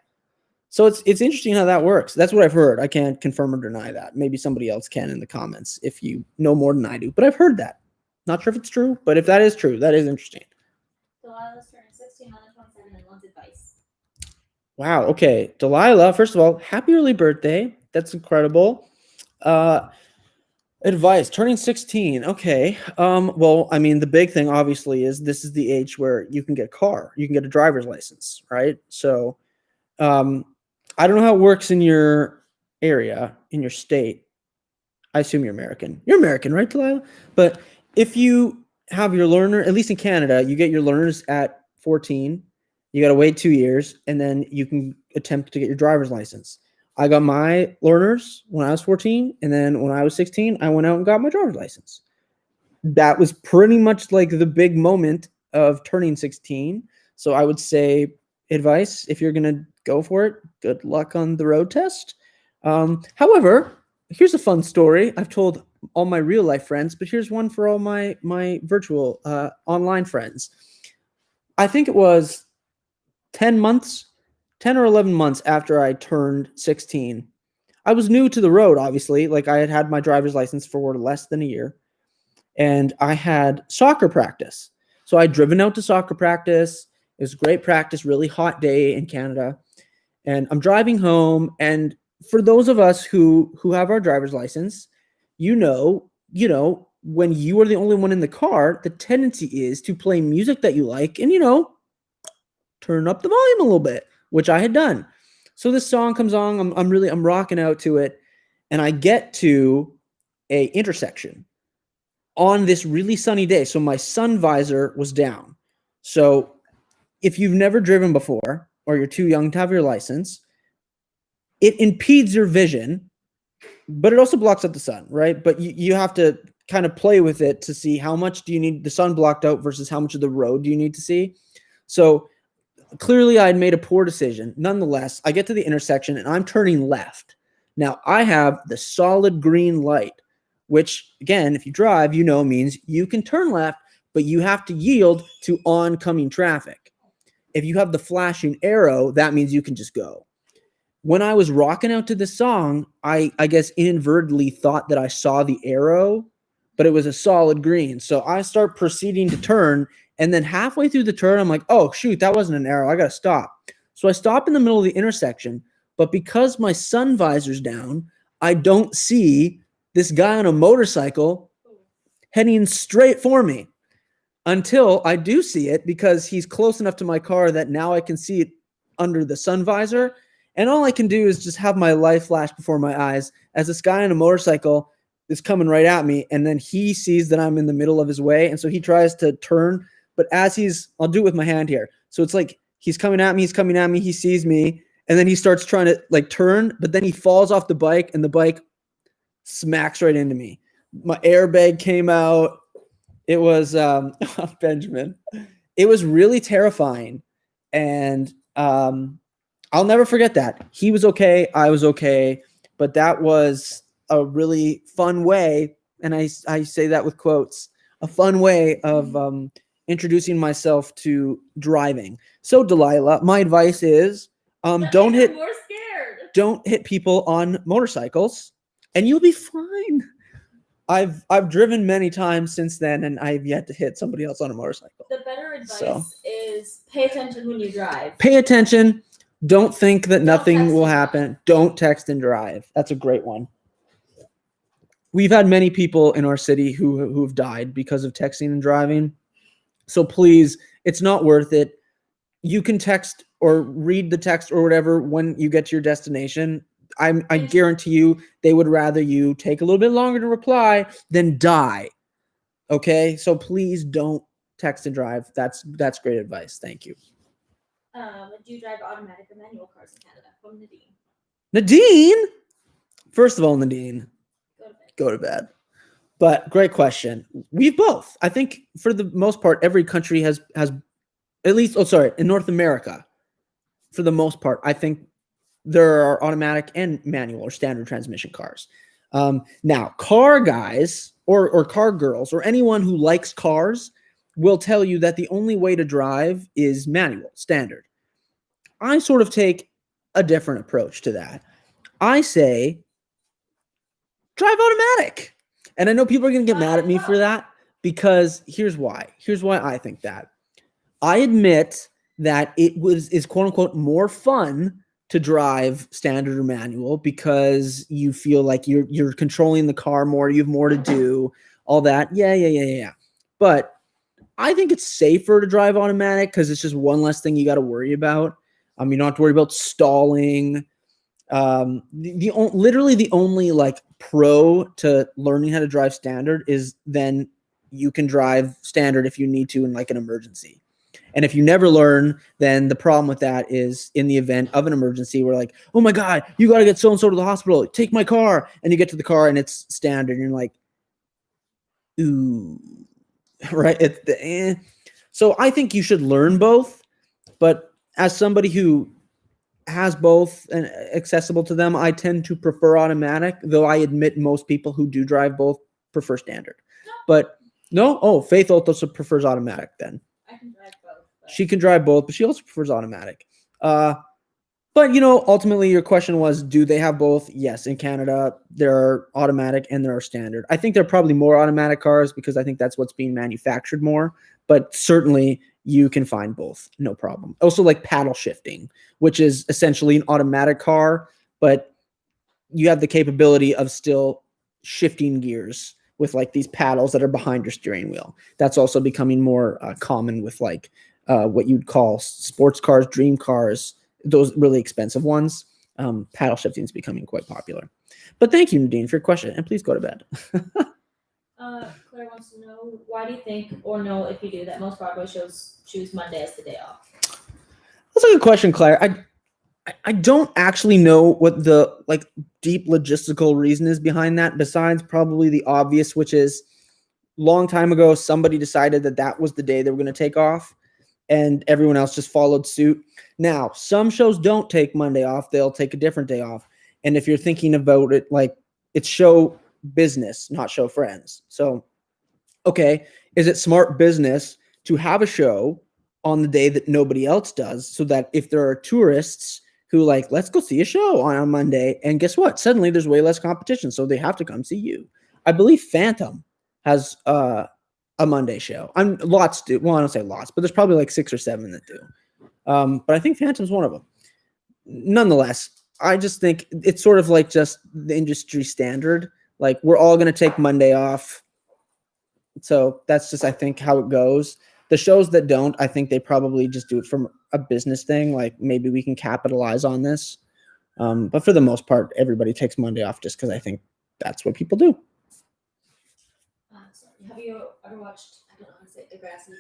So it's interesting how that works. That's what I've heard. I can't confirm or deny that. Maybe somebody else can in the comments if you know more than I do. But I've heard that. Not sure if it's true, but if that is true, that is interesting. Delilah's turning 16 on the 27 and wants advice. Wow. Okay. Delilah, first of all, happy early birthday. That's incredible. Advice, turning 16. Okay. Well, I mean, the big thing obviously is this is the age where you can get a car. You can get a driver's license, right? So I don't know how it works in your area, in your state. I assume you're American. You're American, right, Delilah? But if you have your learner, at least in Canada, you get your learners at 14. You got to wait 2 years, and then you can attempt to get your driver's license. I got my learners when I was 14, and then when I was 16, I went out and got my driver's license. That was pretty much like the big moment of turning 16. So I would say advice, if you're going to go for it, good luck on the road test. However, here's a fun story. I've told all my real life friends, but here's one for all my virtual online friends. I think it was 10 or 11 months after I turned 16. I was new to the road, obviously. Like I had my driver's license for less than a year. And I had soccer practice. So I'd driven out to soccer practice. It was great practice, really hot day in Canada. And I'm driving home. And for those of us who have our driver's license, you know, when you are the only one in the car, the tendency is to play music that you like and, turn up the volume a little bit, which I had done. So this song comes on, I'm rocking out to it. And I get to a intersection on this really sunny day. So my sun visor was down. So if you've never driven before or you're too young to have your license, it impedes your vision, but it also blocks out the sun, right? But you have to kind of play with it to see how much do you need the sun blocked out versus how much of the road do you need to see. So clearly I had made a poor decision. Nonetheless, I get to the intersection and I'm turning left. Now I have the solid green light, which again, if you drive, means you can turn left, but you have to yield to oncoming traffic. If you have the flashing arrow, that means you can just go. When I was rocking out to this song, I guess inadvertently thought that I saw the arrow, but it was a solid green. So I start proceeding to turn, and then halfway through the turn, I'm like, oh, shoot, that wasn't an arrow. I got to stop. So I stop in the middle of the intersection, but because my sun visor's down, I don't see this guy on a motorcycle heading straight for me until I do see it because he's close enough to my car that now I can see it under the sun visor. And all I can do is just have my life flash before my eyes as this guy on a motorcycle is coming right at me. And then he sees that I'm in the middle of his way. And so he tries to turn. But I'll do it with my hand here. So it's like he's coming at me. He sees me. And then he starts trying to like turn. But then he falls off the bike and the bike smacks right into me. My airbag came out. It was Benjamin. It was really terrifying. And I'll never forget that. He was okay. I was okay. But that was a really fun way, and I say that with quotes, a fun way of introducing myself to driving. So Delilah, my advice is don't hit More scared. don't hit people on motorcycles, and you'll be fine. I've driven many times since then, and I've yet to hit somebody else on a motorcycle. The better advice is pay attention when you drive. Pay attention. Don't think that nothing will and happen. Don't text and drive. That's a great one. We've had many people in our city who've died because of texting and driving. So please, it's not worth it. You can text or read the text or whatever when you get to your destination. I guarantee you they would rather you take a little bit longer to reply than die. Okay? So please don't text and drive. That's great advice. Thank you. Do you drive automatic or manual cars in Canada? From Nadine. Nadine? First of all, Nadine, Go to bed. go to bed. But great question. We've both. I think for the most part, every country has at least, in North America, for the most part, I think there are automatic and manual or standard transmission cars. Now, car guys or car girls or anyone who likes cars will tell you that the only way to drive is manual, standard. I sort of take a different approach to that. I say, drive automatic. And I know people are going to get mad at me for that because here's why. Here's why I think that. I admit that is quote unquote more fun to drive standard or manual because you feel like you're controlling the car more, you have more to do, all that. Yeah. But I think it's safer to drive automatic because it's just one less thing you got to worry about. You don't have to worry about stalling. Literally the only like pro to learning how to drive standard is then you can drive standard if you need to in like an emergency. And if you never learn, then the problem with that is in the event of an emergency, we're like, oh my God, you got to get so-and-so to the hospital. Take my car. And you get to the car and it's standard. And you're like, ooh, right? So I think you should learn both. But as somebody who has both and accessible to them, I tend to prefer automatic, though I admit most people who do drive both prefer standard. But no, Faith also prefers automatic then. I can drive both. She can drive both, but she also prefers automatic. But, ultimately your question was, do they have both? Yes, in Canada, there are automatic and there are standard. I think there are probably more automatic cars because I think that's what's being manufactured more. But certainly you can find both, no problem. Also like paddle shifting, which is essentially an automatic car, but you have the capability of still shifting gears with like these paddles that are behind your steering wheel. That's also becoming more common with like what you'd call sports cars, dream cars, those really expensive ones. Paddle shifting is becoming quite popular. But thank you, Nadine, for your question, and please go to bed. Claire wants to know, why do you think, or know if you do, that most Broadway shows choose Monday as the day off? That's a good question, Claire. I don't actually know what the like deep logistical reason is behind that, besides probably the obvious, which is long time ago somebody decided that was the day they were going to take off, and everyone else just followed suit. Now, some shows don't take Monday off; they'll take a different day off. And if you're thinking about it, like it's show business, not show friends. So, okay, is it smart business to have a show on the day that nobody else does, so that if there are tourists who like, let's go see a show on a Monday, and guess what? Suddenly there's way less competition, so they have to come see you. I believe Phantom has a Monday show. Lots do. Well, I don't say lots, but there's probably like 6 or 7 that do. But I think Phantom's one of them. Nonetheless, I just think it's sort of like just the industry standard. Like we're all going to take Monday off. So that's just, I think, how it goes. The shows that don't, I think they probably just do it from a business thing. Like maybe we can capitalize on this. But for the most part, everybody takes Monday off just because I think that's what people do. Have you ever watched, I don't know how to say it, Degrassi?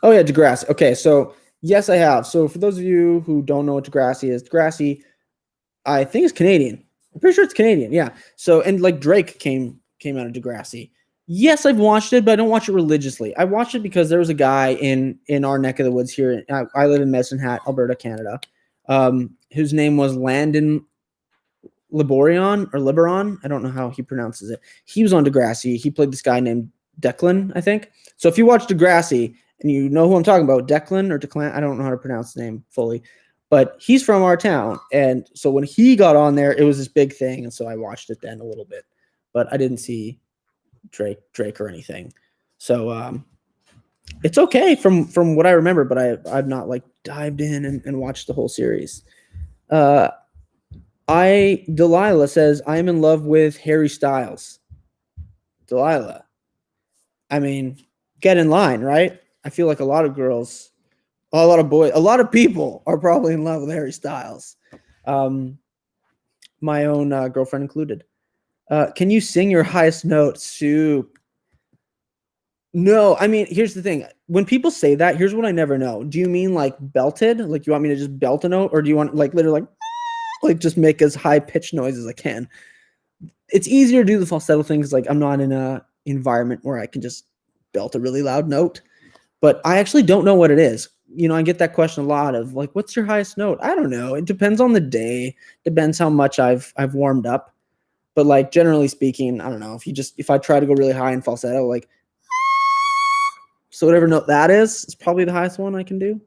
Oh yeah, Degrassi. Okay, so yes, I have. So for those of you who don't know what Degrassi is, Degrassi, I think is Canadian. I'm pretty sure it's Canadian. Yeah. So, and like Drake came out of Degrassi. Yes, I've watched it, but I don't watch it religiously. I watched it because there was a guy in our neck of the woods here. I live in Medicine Hat, Alberta, Canada, whose name was Landon Liboiron. I don't know how he pronounces it. He was on Degrassi. He played this guy named Declan, I think. So if you watch Degrassi and you know who I'm talking about, Declan or Declan, I don't know how to pronounce the name fully, but he's from our town. And so when he got on there, it was this big thing. And so I watched it then a little bit, but I didn't see Drake or anything. So it's okay from what I remember, but I've not like dived in and watched the whole series. Delilah says, I'm in love with Harry Styles. Delilah, I mean, get in line, right? I feel like a lot of girls, a lot of boys, a lot of people are probably in love with Harry Styles. My own girlfriend included. Can you sing your highest note, Soup? No, I mean, here's the thing. When people say that, here's what I never know. Do you mean like belted? Like you want me to just belt a note? Or do you want like literally like just make as high pitched noise as I can? It's easier to do the falsetto things. Like I'm not in a environment where I can just belt a really loud note, but I actually don't know what it is. You know, I get that question a lot of like, what's your highest note? I don't know. It depends on the day. Depends how much I've warmed up. But like generally speaking, I don't know. If I try to go really high in falsetto, like so whatever note that is probably the highest one I can do.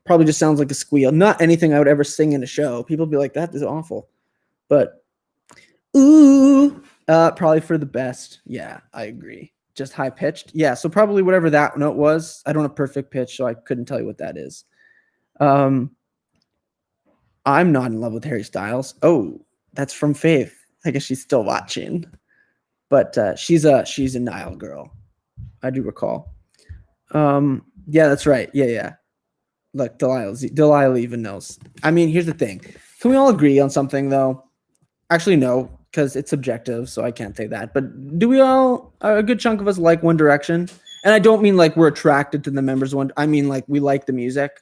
Probably just sounds like a squeal. Not anything I would ever sing in a show. People be like, that is awful. But ooh, probably for the best. Yeah, I agree. Just high pitched. Yeah, so probably whatever that note was. I don't have perfect pitch, so I couldn't tell you what that is. I'm not in love with Harry Styles. Oh, that's from Faith. I guess she's still watching. But she's a Nile girl. I do recall. Yeah, that's right. Yeah. Look, Delilah even knows. I mean, here's the thing. Can we all agree on something though? Actually, no, because it's subjective, so I can't say that. But do we all, a good chunk of us like One Direction? And I don't mean like we're attracted to the members one. I mean like we like the music.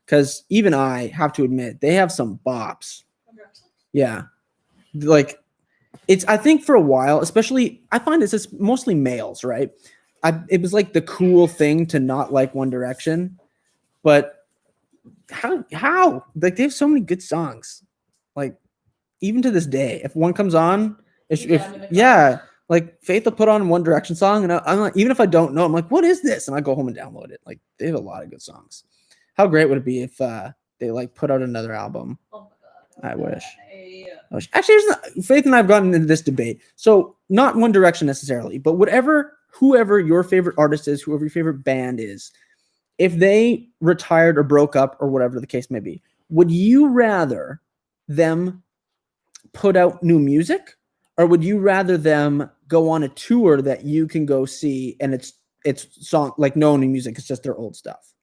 Because even I have to admit, they have some bops. Yeah. Like, I think for a while, especially, I find it's mostly males, right? It was like the cool thing to not like One Direction. But how? Like, they have so many good songs. Like, even to this day, if one comes on, like Faith will put on One Direction song, and I'm like, even if I don't know, I'm like, what is this? And I go home and download it. Like, they have a lot of good songs. How great would it be if they like put out another album? Oh my God. I wish. Actually, Faith and I have gotten into this debate. So not One Direction necessarily, but whoever your favorite artist is, whoever your favorite band is, if they retired or broke up or whatever the case may be, would you rather them put out new music, or would you rather them go on a tour that you can go see and it's song like no new music, it's just their old stuff?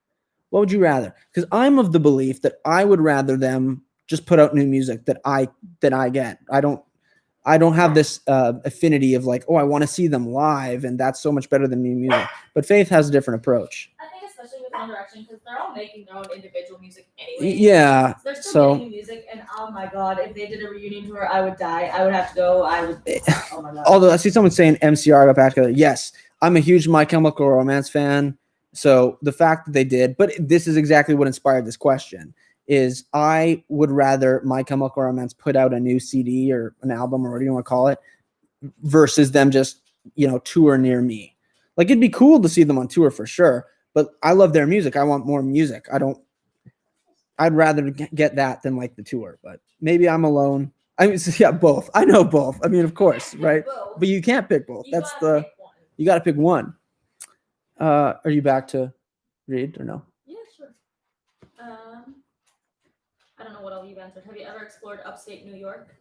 What would you rather? Because I'm of the belief that I would rather them just put out new music that I get. I don't have this affinity of like, oh, I want to see them live, and that's so much better than new music. But Faith has a different approach. I think especially with One Direction, because they're all making their own individual music anyway. Yeah. They're still making music, and oh my God, if they did a reunion tour, I would die. I would have to go. Oh my God. Although I see someone saying MCR got back together. Yes, I'm a huge My Chemical Romance fan. So the fact that they did, but this is exactly what inspired this question, is I would rather My Chemical Romance put out a new CD or an album or whatever you want to call it versus them just, tour near me. Like, it'd be cool to see them on tour for sure, but I love their music. I want more music. I'd rather get that than like the tour, but maybe I'm alone. I mean, yeah, both. I know both. I mean, of course, right? But you can't pick both. You got to pick one. Are you back to read or no? Yeah, sure. I don't know what all you've answered. Have you ever explored upstate New York?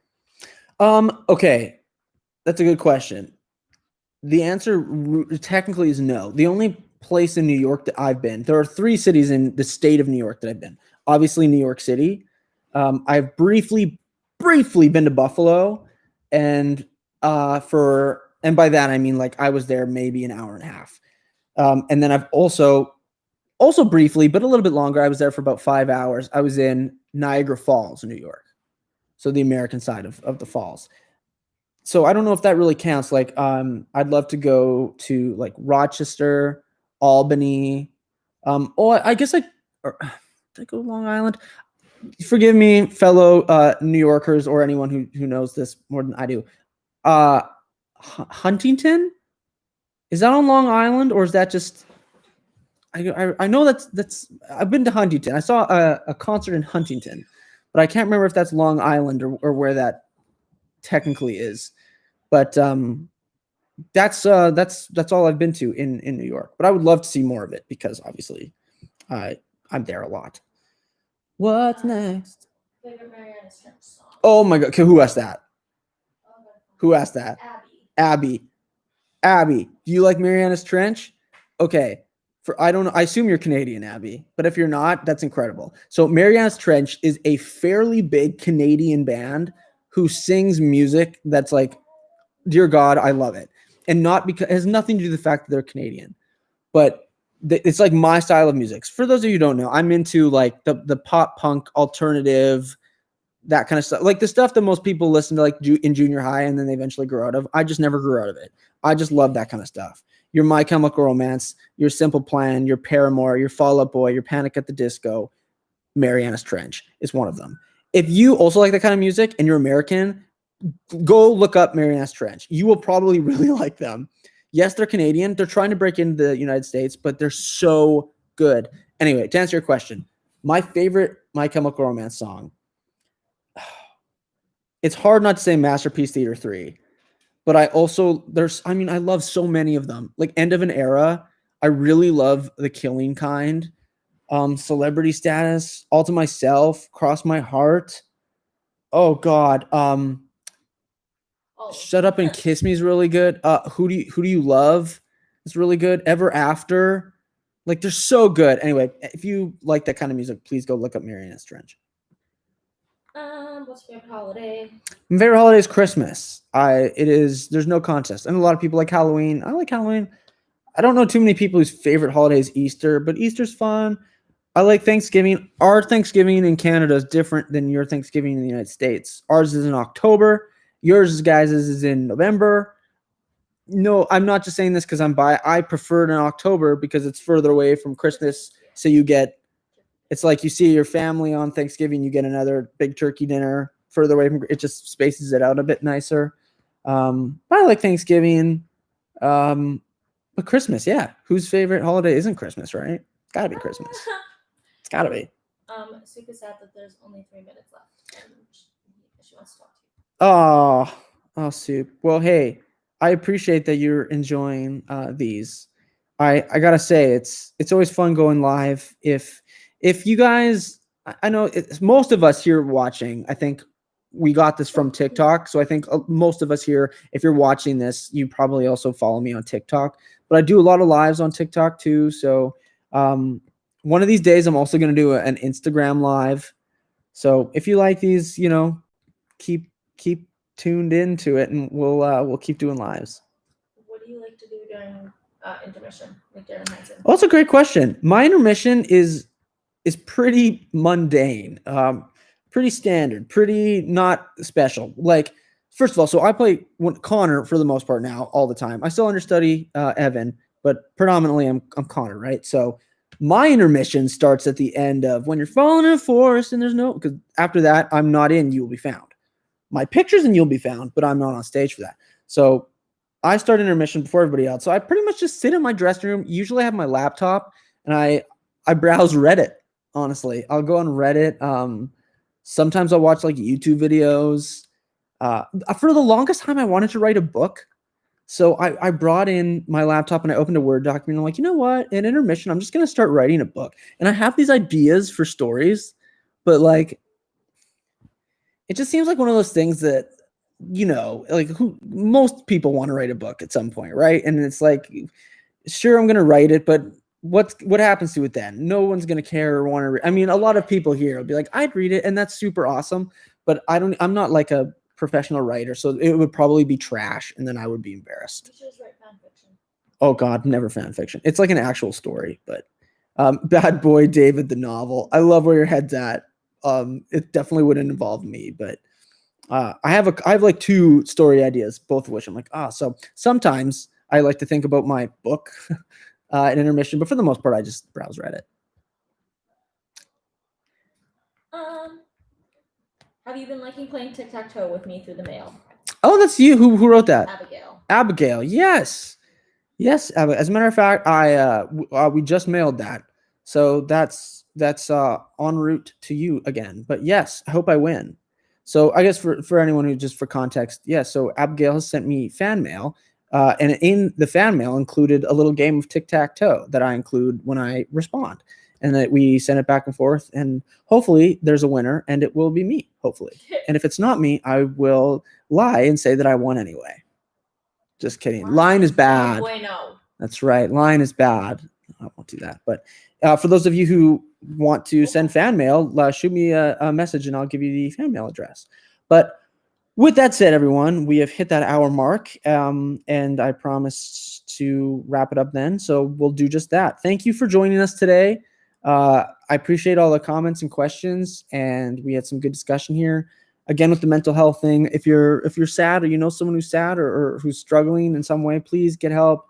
Okay. That's a good question. The answer technically is no. The only place in New York that I've been, there are 3 cities in the state of New York that I've been. Obviously, New York City. I've briefly been to Buffalo, and by that I mean like I was there maybe an hour and a half. And then I've also briefly, but a little bit longer, I was there for about 5 hours. I was in Niagara Falls, New York. So the American side of the falls. So I don't know if that really counts. Like, I'd love to go to like Rochester, Albany. I guess did I go to Long Island? Forgive me, fellow New Yorkers or anyone who knows this more than I do. Huntington? Is that on Long Island, or is that just? I know that's. I've been to Huntington. I saw a concert in Huntington, but I can't remember if that's Long Island or where that technically is. But that's all I've been to in New York. But I would love to see more of it because obviously, I'm there a lot. What's next? Favorite Mariana Trench song? Oh my God! Okay, who asked that? Who asked that? Abby, do you like Mariana's Trench? Okay. I don't know. I assume you're Canadian, Abby, but if you're not, that's incredible. So Mariana's Trench is a fairly big Canadian band who sings music that's like, dear God, I love it. And not because it has nothing to do with the fact that they're Canadian, but it's like my style of music. For those of you who don't know, I'm into like the pop punk alternative, that kind of stuff, like the stuff that most people listen to like in junior high and then they eventually grow out of. I just never grew out of it. I just love that kind of stuff. Your My Chemical Romance, your Simple Plan, your Paramore, your Fall Out Boy, your Panic at the Disco, Mariana's Trench is one of them. If you also like that kind of music and you're American, go look up Mariana's Trench. You will probably really like them. Yes, they're Canadian. They're trying to break into the United States, but they're so good. Anyway, to answer your question, my favorite My Chemical Romance song, it's hard not to say Masterpiece Theater 3. But I love so many of them. Like End of an Era, I really love The Killing Kind, Celebrity Status, All to Myself, Cross My Heart. Oh God, Shut Up and Kiss Me is really good. Who do you love? It's really good. Ever After, like they're so good. Anyway, if you like that kind of music, please go look up Mariana's Trench. What's your favorite holiday? My favorite holiday is Christmas. There's no contest. And a lot of people like Halloween. I like Halloween. I don't know too many people whose favorite holiday is Easter, but Easter's fun. I like Thanksgiving. Our Thanksgiving in Canada is different than your Thanksgiving in the United States. Ours is in October. Yours, guys, is in November. No, I'm not just saying this because I prefer it in October because it's further away from Christmas. So it's like you see your family on Thanksgiving, you get another big turkey dinner further away from it, just spaces it out a bit nicer. But I like Thanksgiving. But Christmas, yeah. Whose favorite holiday isn't Christmas, right? It's gotta be Christmas. It's gotta be. Super sad that there's only 3 minutes left. She wants to talk to you. Oh, Soup. Well, hey, I appreciate that you're enjoying these. I gotta say, it's always fun going live. If you guys, I know most of us here watching, I think we got this from TikTok. So I think most of us here, if you're watching this, you probably also follow me on TikTok. But I do a lot of lives on TikTok too. So one of these days, I'm also going to do an Instagram live. So if you like these, keep tuned into it, and we'll keep doing lives. What do you like to do during intermission, like Dear Evan Hansen? Oh, that's a great question. My intermission is pretty mundane, pretty standard, pretty not special. Like, first of all, so I play Connor for the most part now, all the time. I still understudy Evan, but predominantly I'm Connor, right? So my intermission starts at the end of When You're Falling in a Forest and there's no, because after that I'm not in You Will Be Found. My picture's in You'll Be Found, but I'm not on stage for that. So I start intermission before everybody else. So I pretty much just sit in my dressing room. Usually I have my laptop and I browse Reddit. Honestly, I'll go on Reddit. Sometimes I'll watch like YouTube videos. For the longest time, I wanted to write a book. So I brought in my laptop and I opened a Word document. I'm like, you know what? In intermission, I'm just going to start writing a book. And I have these ideas for stories, but like, it just seems like one of those things that, like most people want to write a book at some point, right? And it's like, sure, I'm going to write it, but what happens to it then? No one's going to care or want to read. I mean, a lot of people here will be like, I'd read it, and that's super awesome, but I'm not like a professional writer, so it would probably be trash, and then I would be embarrassed. You should just write fan fiction. Oh God, never fan fiction. It's like an actual story, but Bad Boy David the novel. I love where your head's at. It definitely wouldn't involve me, but I have like 2 story ideas, both of which I'm like, so sometimes I like to think about my book an intermission, but for the most part, I just browse Reddit. Have you been liking playing tic-tac-toe with me through the mail? Oh, that's you. Who wrote that? Abigail. Abigail. Yes. Yes, as a matter of fact, we just mailed that, so that's en route to you again. But yes, I hope I win. So I guess for anyone who just for context, yes. So Abigail has sent me fan mail, and in the fan mail included a little game of tic tac toe that I include when I respond, and that we send it back and forth, and hopefully there's a winner, and it will be me, hopefully. And if it's not me, I will lie and say that I won anyway. Just kidding. Lying is bad. Bueno. That's right. Lying is bad. I won't do that. But for those of you who want to send fan mail, shoot me a message and I'll give you the fan mail address. But with that said, everyone, we have hit that hour mark, and I promised to wrap it up then. So we'll do just that. Thank you for joining us today. I appreciate all the comments and questions, and we had some good discussion here. Again, with the mental health thing, if you're sad or you know someone who's sad or who's struggling in some way, please get help.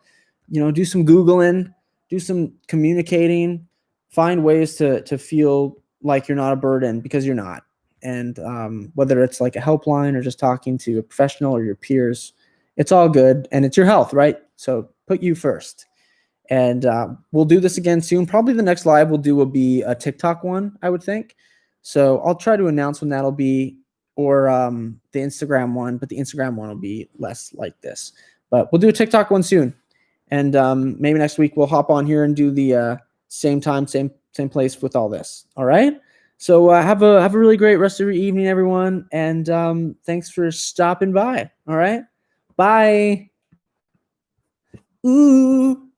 Do some Googling, do some communicating, find ways to feel like you're not a burden, because you're not. And whether it's like a helpline or just talking to a professional or your peers, it's all good, and it's your health, right? So put you first. And we'll do this again soon. Probably the next live we'll do will be a TikTok one, I would think. So I'll try to announce when that'll be, or the Instagram one, but the Instagram one will be less like this. But we'll do a TikTok one soon. And maybe next week we'll hop on here and do the same time, same place with all this. All right. So have a really great rest of your evening, everyone. And thanks for stopping by. All right. Bye. Ooh.